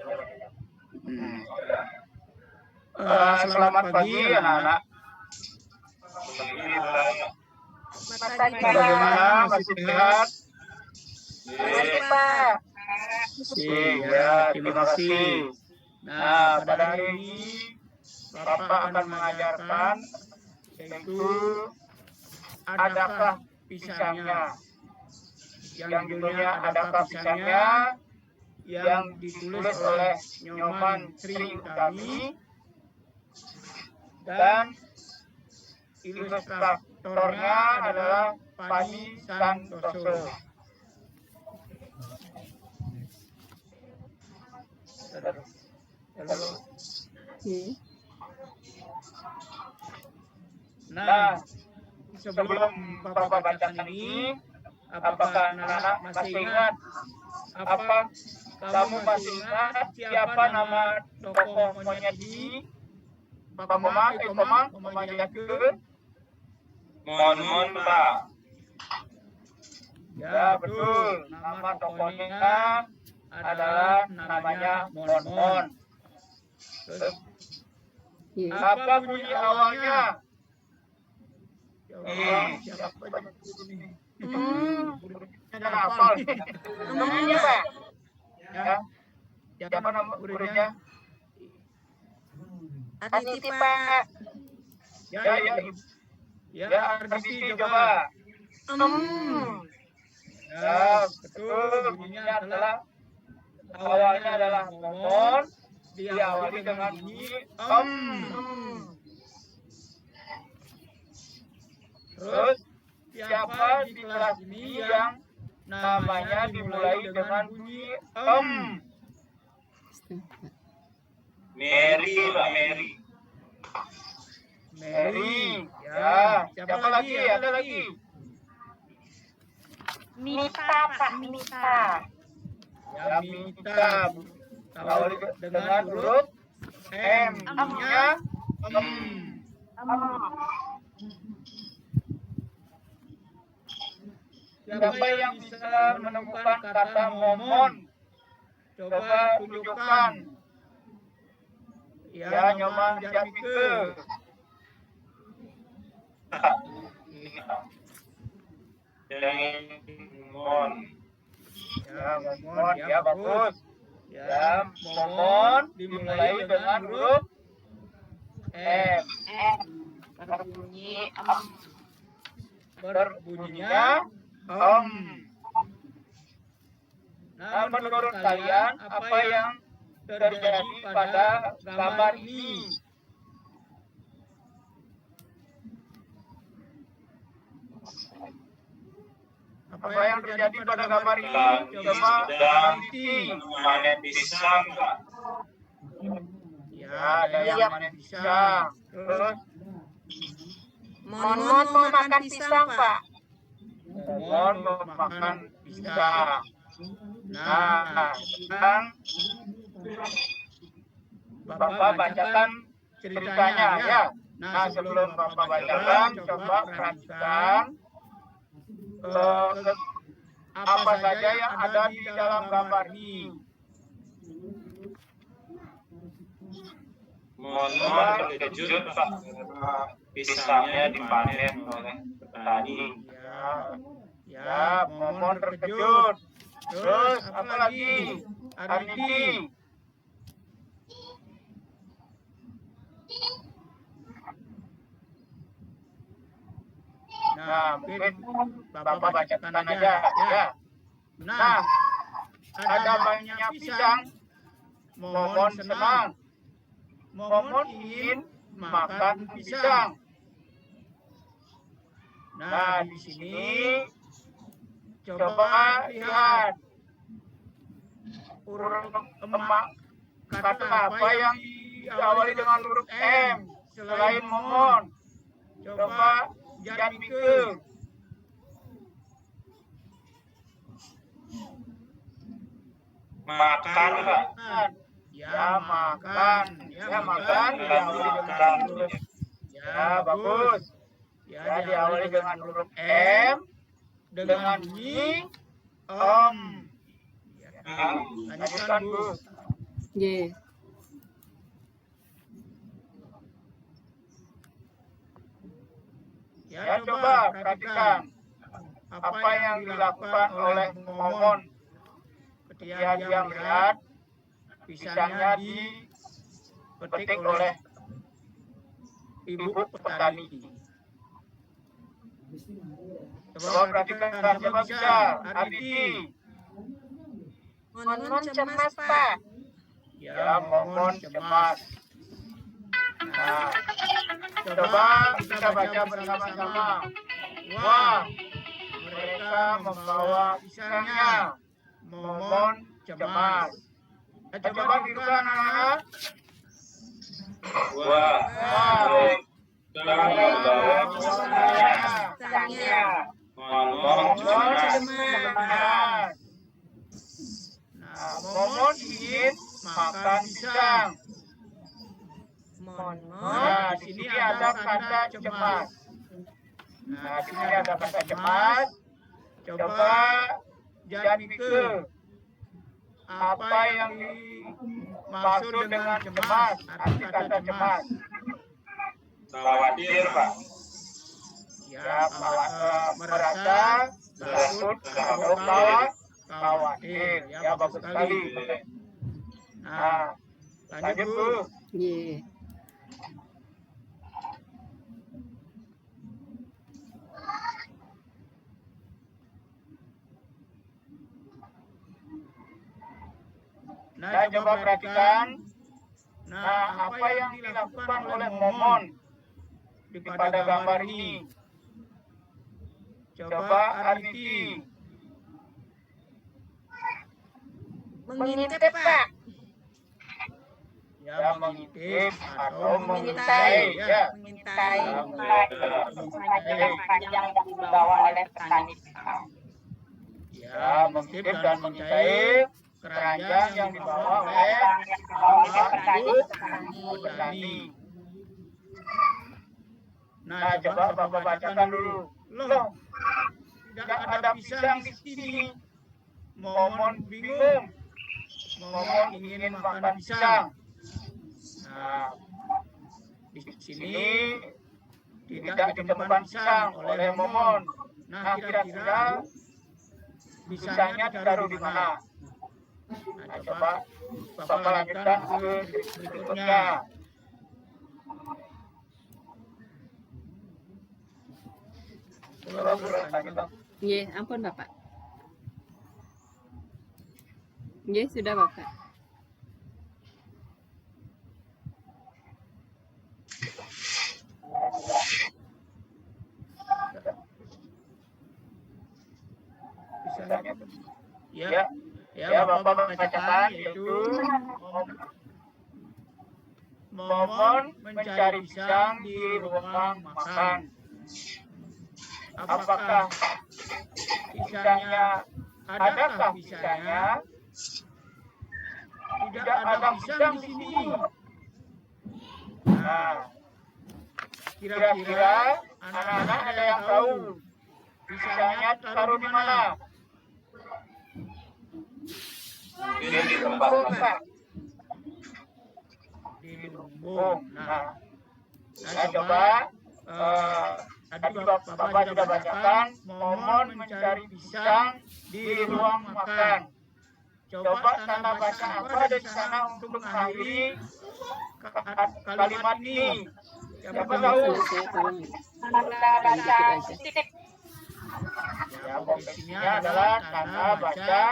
Selamat pagi anak-anak. Bagaimana, masih sehat? Ya, terima kasih. Nah, pada hari ini Bapak akan mengajarkan yaitu adakah pisangnya. Yang judulnya adakah pisangnya yang ditulis oleh Nyoman Sri Utami dan ilustratornya adalah Pani Santoso. Nah, sebelum Bapak bacakan ini, apakah anak-anak masih ingat? Apa kamu masih ingat siapa nama tokoh monyet ini? Komang, Mon Pak. Ya betul, nama tokohnya adalah namanya Mon. Terus Ye. apa bunyi awalnya? Siapa ini? Jangan hafal. Namanya Pak. Ya, siapa nama muridnya? Aditi Pak. Ya, Arditi coba. Ya, betul. Bunyinya adalah awalnya adalah momon, diawali dengan bunyi Terus siapa di kelas ini yang namanya dimulai dengan bunyi Mary, Mbak Mary. Mary, ya. Siapa lagi? Ada lagi? Mita Pak, Mita. Ya, Mita. Awali dengan huruf M. Bunyinya Siapa yang bisa menemukan kata momon? Coba tunjukkan. Ya, Nyoman Jatmike. Momon. Ya, momon. Ya, bagus. Ya, momon dimulai dengan huruf M. Berbunyinya Nah, menurut kalian apa yang terjadi pada gambar ini? Apa yang terjadi pada gambar ini? Coba nanti memanen pisang, Pak. Ya, ada yang memanen pisang. Terus Mon mau makan pisang Pak. Mon mau makan pisang. Nah, sekarang Bapak bacakan ceritanya ya. Nah, sebelum Bapak bacakan, coba perhatikan apa saja yang ada di dalam gambar ini. Mon terkejut Pak, pisangnya dipanen oleh petani. Ya, Momon terkejut. Terus apa lagi? Arditi. Nah, mungkin Bapak bacakan aja ya. Nah, ada banyak pisang. Momon senang. Momon ingin makan pisang. Nah, di sini coba lihat huruf kata apa yang diawali dengan huruf M selain momon. Coba Jatmike. Makan Pak. Ya, makan. Ya, makan. Ya, bagus. Ya, diawali dengan huruf M dengan bunyi Ya, lanjutkan, Bu. Ye. Ya, coba perhatikan apa yang dilakukan oleh Momon ketika dia melihat pisangnya dipetik oleh ibu petani. Coba perhatikan, siapa bisa? Arditi. Mon cemas Pak. Ya, Momon cemas. Nah, coba kita baca bersama-sama. Wah, mereka membawa pisangnya. Momon cemas. Coba tirukan anak-anak. Wah, mereka membawa Pisangnya. Momon cemas. Nah, Momon ingin makan pisang. Mon Nah, di sini ada kata cemas. Nah, di sini ada kata cemas. Coba jadi ke apa yang dimaksud dengan cemas, arti kata cemas. Khawatir, Pak. Ya, merasa takut atau khawatir. Ya, bagus sekali. Nah, lanjut Bu. Iya. Nah, coba perhatikan. Nah, apa yang dilakukan oleh Momon pada gambar ini? Coba Arniti. Mengintip, Pak. Ya, mengintip atau mengintai. Ya, Mengintai. Yang dibawa oleh petani pisang. ya, mengintip dan mengintai keranjang yang dibawa oleh petani. Nah, coba Bapak bacakan dulu. Loh, tidak ada pisang di sini. Momon bingung. Momon ingin makan pisang. Nah, di sini tidak ditemukan pisang oleh Momon. Nah, kira-kira pisangnya ditaruh di mana? Nah, coba Bapak lanjutkan ke berikutnya. Iya, ampun Bapak. Iya, sudah Bapak. Ya, Bapak bacakan yaitu Momon mencari pisang di ruang makan. Apakah pisangnya, adakah pisangnya? Tidak ada pisang di sini. Nah, kira-kira anak-anak ada yang tahu pisangnya taruh di mana? Ini di tempat Di lumbung. Nah, coba tadi Bapak sudah bacakan, Momon mencari pisang di ruang makan. Coba Tanda baca apa ada di sana untuk mengakhiri kalimat ini. Siapa tahu? Tanda baca titik. Ya, posisinya adalah tanda baca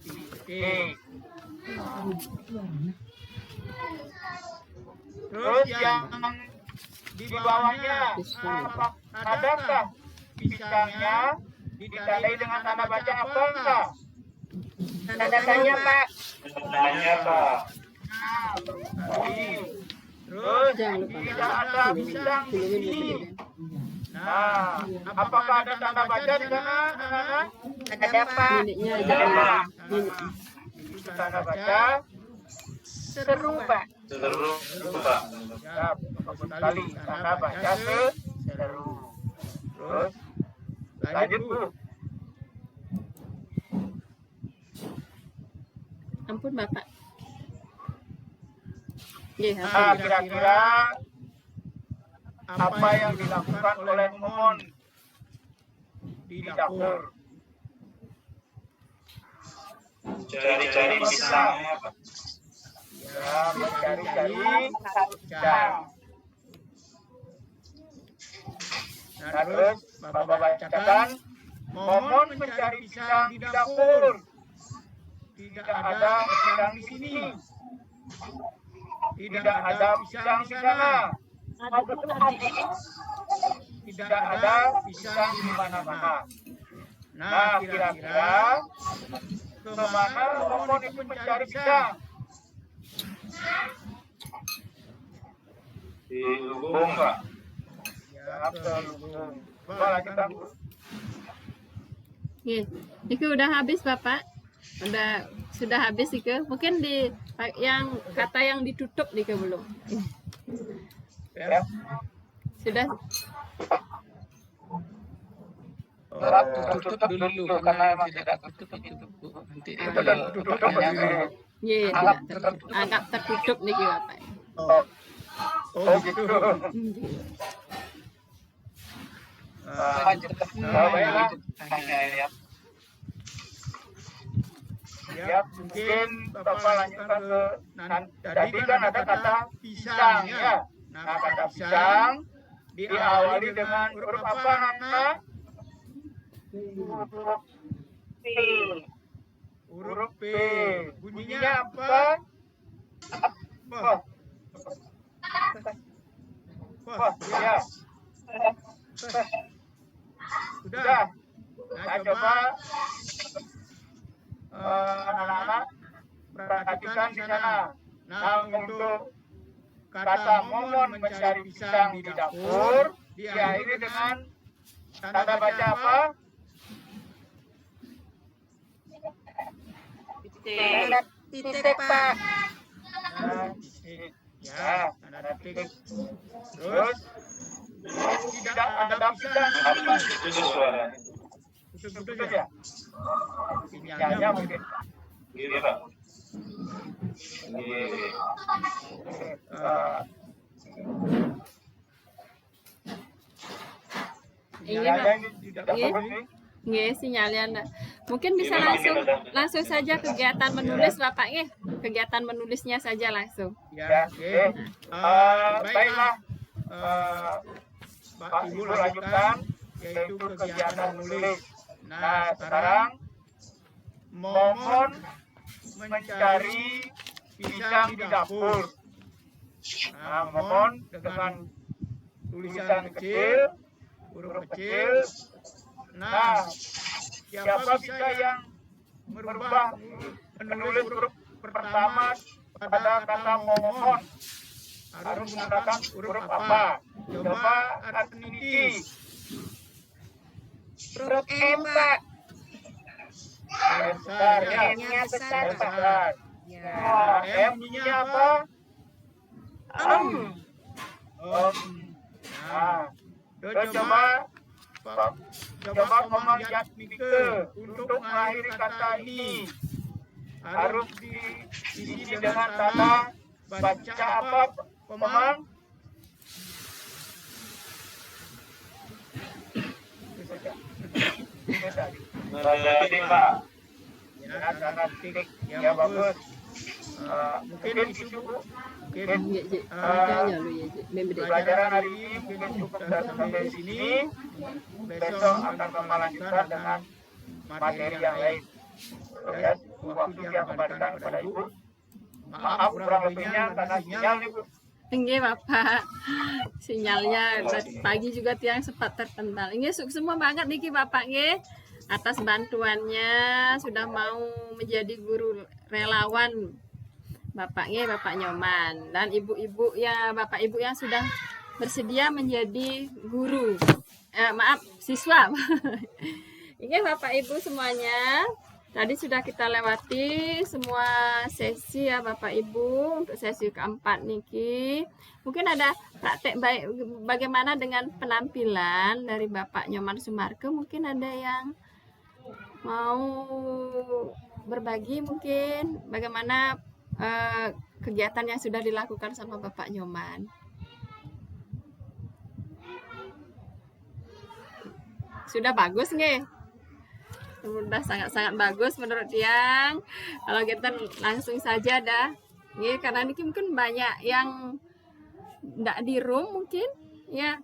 titik. Terus yang di bawahnya, adakah pisangnya ditandai dengan tanda baca apa enggak? Tanda tanya, Pak. Tanya, Pak. Terus Jangan lupa. tidak ada pisang di sini. Nah, apakah ada tanda baca di sana, anak-anak? Ada, Pak. Miliknya Ada, aja. Pak. Itu tanda baca. Seru, Pak. Seru, Pak. Ya, bagus sekali. Tanda baca seru. Terus lanjut Bu. Ampun Bapak. Iya, Nah, kira-kira apa yang dilakukan oleh Momon di dapur? Cari-cari pisangnya, Pak. Ya, mencari-cari pisang. Nah, terus Bapak bacakan, Momon mencari pisang di dapur. Tidak ada pisang di sini. Tidak ada pisang di sana. Tidak ada pisang di mana-mana. Nah, kira-kira kemana Momon itu mencari pisang? Di lubung, Pak. Ya, ke lubung. Coba lanjutkan Bu. Iya. Itu udah habis Bapak. Sudah habis itu. Mungkin di yang kata yang ditutup nih belum. Ya. Sudah. tutup dulu karena yang tidak tertutup itu Bu. Nanti tutupnya Nggih, anggap tidak tertutup. Anggap tertutup niki Bapak. oh gitu. Nggih. Baiklah. Ya. Ya, mungkin Bapak lanjutkan ke tadi kan ada kata pisang ya. Nah, kata pisang diawali dengan huruf apa, Nana? Huruf P. Bunyinya apa? Ya. Sudah. Nah, coba anak-anak perhatikan di sana. Nah, untuk kata Momon mencari pisang di dapur diakhiri dengan tanda baca apa? Titik, Pak. Titik. Ya, tanda titik. Terus tidak ada pisang. Itu suara. Putus-putus ya? Sinyalnya mungkin. Gitu, Pak. Nggih, sinyalnya. Mungkin bisa langsung saja kegiatan menulis Bapak nggih. Kegiatan menulisnya saja langsung. Ya, oke. Baiklah. Pak Ibu lanjutkan, yaitu kegiatan menulis. Nah, sekarang Momon mencari pisang di dapur. Nah, Momon dengan tulisan kecil, huruf kecil. Nah, siapa bisa yang merubah menulis huruf pertama pada kata Momon? Harus menggunakan huruf apa? Coba Arniti. Huruf M, Pak. Besar ya. M-nya besar, Pak. Besar. Ya. Nah, M bunyinya apa? Nah, coba Komang Yatmike untuk mengakhiri kata ini harus diisi dengan tanda baca apa, Komang? Jadi, Pak. Ya, tanda titik. Ya, bagus. Mungkin itu Bu. Mungkin pelajaran hari ini mungkin cukup sampai sini. Besok akan Bapak lanjutkan dengan materi yang lain. Ya, waktu yang kembalikan kepada Ibu. Maaf kurang lebihnya karena sinyal nih Bu. Nggih Bapak. Sinyalnya pagi juga tiang sempat terpental. Nggih semua banget niki Bapak nggih. Atas bantuannya sudah mau menjadi guru relawan Bapaknya Bapak Nyoman dan ibu-ibu ya Bapak Ibu yang sudah bersedia menjadi guru siswa. Ini Bapak Ibu semuanya tadi sudah kita lewati semua sesi ya Bapak Ibu untuk sesi keempat niki. Mungkin ada praktek baik bagaimana dengan penampilan dari Bapak Nyoman Sumarke, mungkin ada yang mau berbagi mungkin bagaimana kegiatan yang sudah dilakukan sama Bapak Nyoman. Sudah bagus nggih? Sudah sangat-sangat bagus menurut Tiang. Kalau kita langsung saja dah. Nggih, karena ini mungkin banyak yang enggak di room mungkin ya.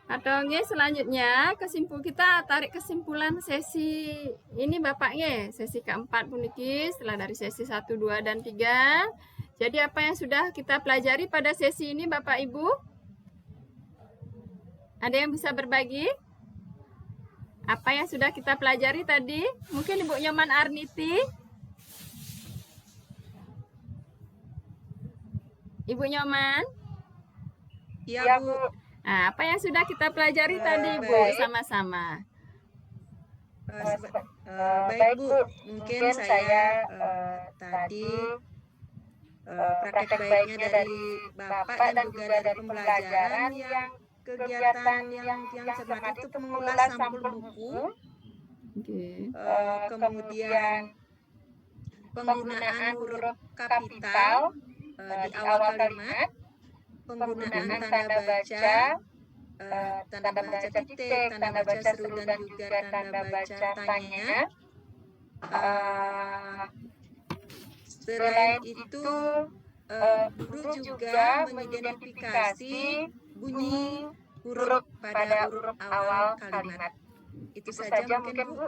Atau nggih selanjutnya kita tarik kesimpulan sesi ini Bapaknya, sesi keempat puniki setelah dari sesi 1, 2 dan 3. Jadi apa yang sudah kita pelajari pada sesi ini Bapak Ibu? Ada yang bisa berbagi? Apa yang sudah kita pelajari tadi? Mungkin Ibu Nyoman Arniti. Ibu Nyoman? Iya, Bu. Nah, apa yang sudah kita pelajari tadi, Bu, sama-sama? Baik, Bu. Mungkin saya tadi praktek baiknya dari Bapak dan juga dari pembelajaran yang kegiatan yang cermat itu mengulas sampul buku, Oke. kemudian penggunaan huruf kapital di awal kalimat, penggunaan tanda baca titik, tanda baca seru dan juga tanda baca tanya. Selain itu, guru juga mengidentifikasi bunyi huruf pada huruf awal kalimat. Itu saja mungkin Bu.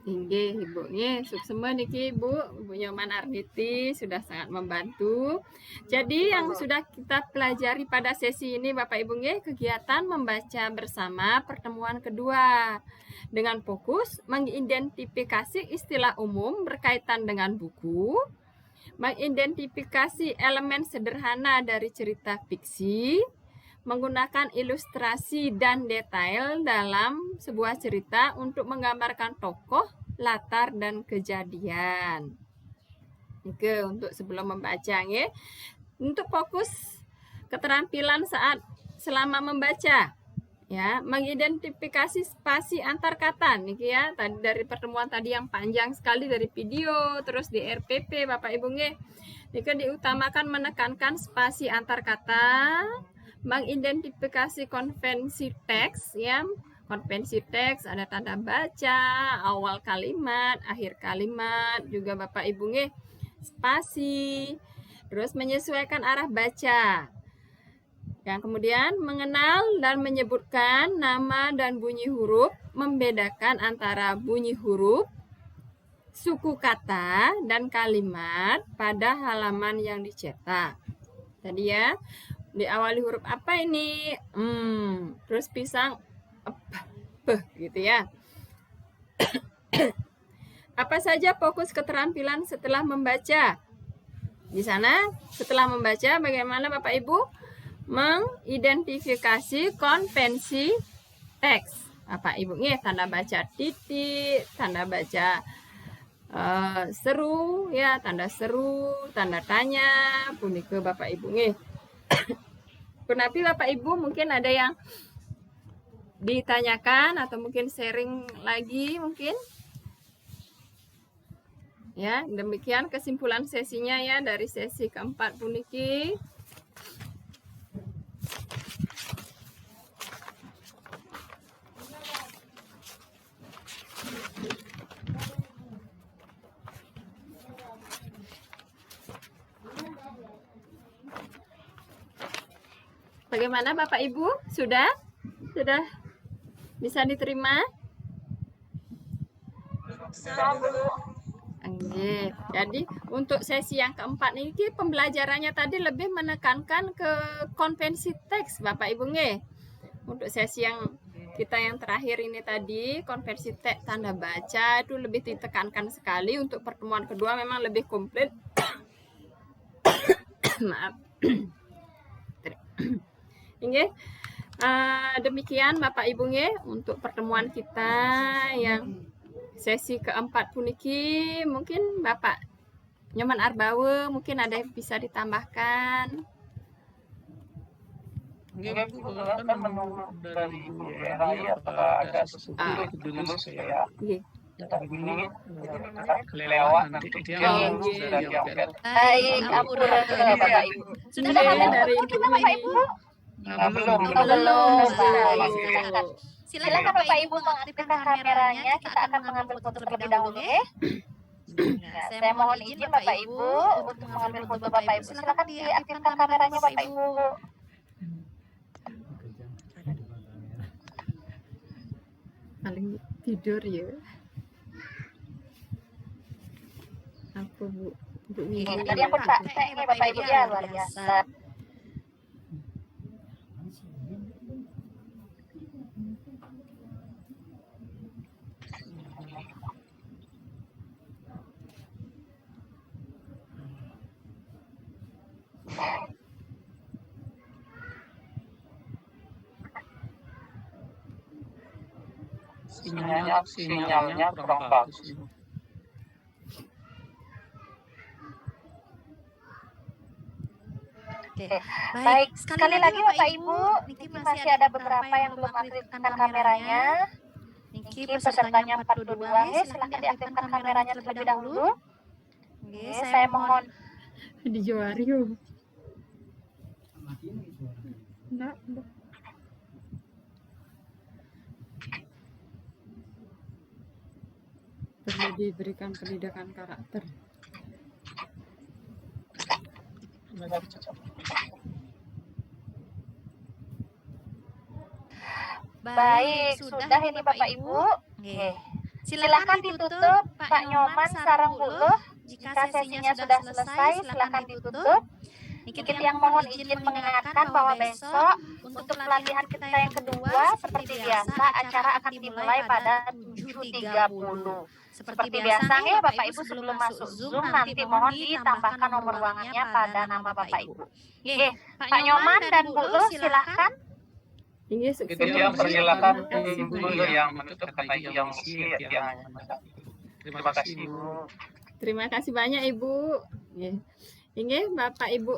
Inggih, Ibu. Nggih, semua niki Ibu Nyoman Arditi sudah sangat membantu. Jadi yang sudah kita pelajari pada sesi ini Bapak Ibu nggih, kegiatan membaca bersama pertemuan kedua dengan fokus mengidentifikasi istilah umum berkaitan dengan buku, mengidentifikasi elemen sederhana dari cerita fiksi, menggunakan ilustrasi dan detail dalam sebuah cerita untuk menggambarkan tokoh, latar, dan kejadian. Oke, untuk sebelum membaca, ya. Untuk fokus keterampilan selama membaca, ya, mengidentifikasi spasi antar kata, nih ya, tadi dari pertemuan tadi yang panjang sekali dari video, terus di RPP, Bapak Ibu, nggih. Jika diutamakan menekankan spasi antar kata, mengidentifikasi konvensi teks, ya. Konvensi teks ada tanda baca, awal kalimat, akhir kalimat, juga Bapak Ibu nggih, spasi. Terus menyesuaikan arah baca. Yang kemudian mengenal dan menyebutkan nama dan bunyi huruf, membedakan antara bunyi huruf, suku kata, dan kalimat pada halaman yang dicetak. Tadi ya, diawali huruf apa ini? Terus pisang, gitu ya. Apa saja fokus keterampilan setelah membaca? Di sana, setelah membaca, bagaimana Bapak Ibu? Mengidentifikasi konvensi teks. Bapak Ibu nggih, tanda baca titik, tanda baca seru, ya, tanda seru, tanda tanya, punika Bapak Ibu nggih. Kenapa Bapak Ibu mungkin ada yang ditanyakan atau mungkin sharing lagi mungkin? Ya, demikian kesimpulan sesinya ya dari sesi keempat puniki. Bagaimana Bapak Ibu? Sudah bisa diterima? Oke. Jadi untuk sesi yang keempat ini pembelajarannya tadi lebih menekankan ke konvensi teks Bapak Ibu nggih. Untuk sesi yang kita yang terakhir ini tadi konvensi teks tanda baca itu lebih ditekankan sekali. Untuk pertemuan kedua memang lebih komplit. Maaf. Nggih. Demikian Bapak Ibu nggih untuk pertemuan kita yang sesi keempat puniki. Mungkin Bapak Nyoman Arbawe mungkin ada yang bisa ditambahkan. Enggak, Bu, kan menunggu dari Ibu Raya apakah ada sesuatu dulu saya ini kelewat nanti dia mau sudah diangkat. Baik, ampun Bapak Ibu. Sudah dari kita Bapak Ibu? Belum. Silakan Bapak Ibu mengaktifkan kameranya. Kita akan mengambil foto terlebih dahulu, ya. Saya mohon izin Bapak Ibu untuk mengambil foto Bapak Ibu. Silakan diaktifkan kameranya Bapak Ibu. Paling tidur ya. Apa Bu? Bu Mimi. Tadi yang praktek ini Bapak Ibu ya luar biasa. Sinyalnya kurang bagus. Oke. Baik, sekali lagi Bapak Ibu, Niki masih ada beberapa yang belum aktifkan kameranya. Niki pesertanya 42, silahkan diaktifkan kameranya terlebih dahulu. Oke, saya mohon. Di Joario. Enggak. Perlu diberikan pendidikan karakter. Baik, sudah ini Bapak Ibu. Oke. Silakan ditutup Pak Nyoman sareng Buluh. Jika sesinya sudah selesai, silakan ditutup. Niki yang mohon izin mengingatkan bahwa besok untuk pelatihan kita yang kedua seperti biasa acara akan dimulai pada 7.30. Seperti biasa nih Bapak Ibu sebelum masuk Zoom nanti mohon ditambahkan nomor ruangannya pada nama Bapak Ibu. Oke, Pak Nyoman dan Bu Lu silakan. Ini Itu yang persilakan Ibu yang menutup karena Ibu yang mengisi yang terima kasih Ibu. Terima kasih banyak Ibu. Ini Bapak Ibu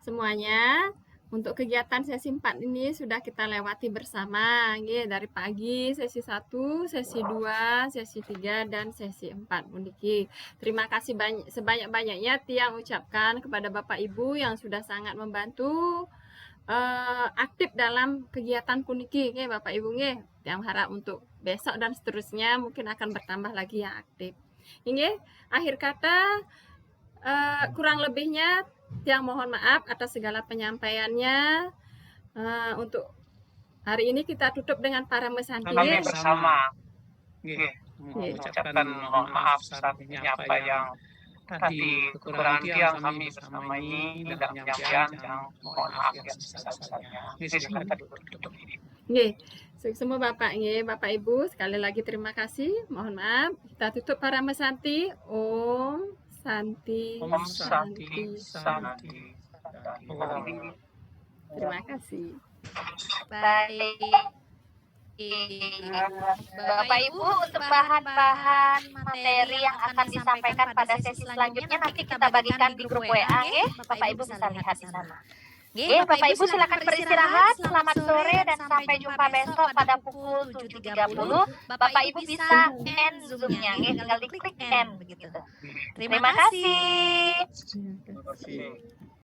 semuanya, untuk kegiatan sesi 4 ini sudah kita lewati bersama. Dari pagi sesi 1, sesi 2, sesi 3, dan sesi 4. Puniki. Terima kasih sebanyak-banyaknya Tiang ucapkan kepada Bapak Ibu yang sudah sangat membantu aktif dalam kegiatan puniki. Bapak Ibu Tiang harap untuk besok dan seterusnya mungkin akan bertambah lagi yang aktif. Ini akhir kata, kurang lebihnya Tiang mohon maaf atas segala penyampaiannya. Untuk hari ini kita tutup dengan para mesanti. Kami bersama mengucapkan mohon maaf sebesar-besarnya apa yang tadi kekurangan Tiang kami bersama ini dalam penyampaian yang mohon maaf yang sebesar-besarnya. Silakan ditutup. Semua Bapak Bapak Ibu sekali lagi terima kasih. Mohon maaf. Kita tutup para mesanti. Om Santi. Om Santi, Santi. Terima kasih. Baik. Bapak Ibu untuk bahan-bahan materi yang akan disampaikan pada sesi selanjutnya nanti kita bagikan di grup WA Bapak Ibu bisa lihat di sana. Bapak Ibu silakan beristirahat. Selamat sore dan sampai jumpa besok pada pukul 7.30. Bapak Ibu bisa end Zoom-nya, tinggal diklik end begitu. Terima kasih. Terima kasih.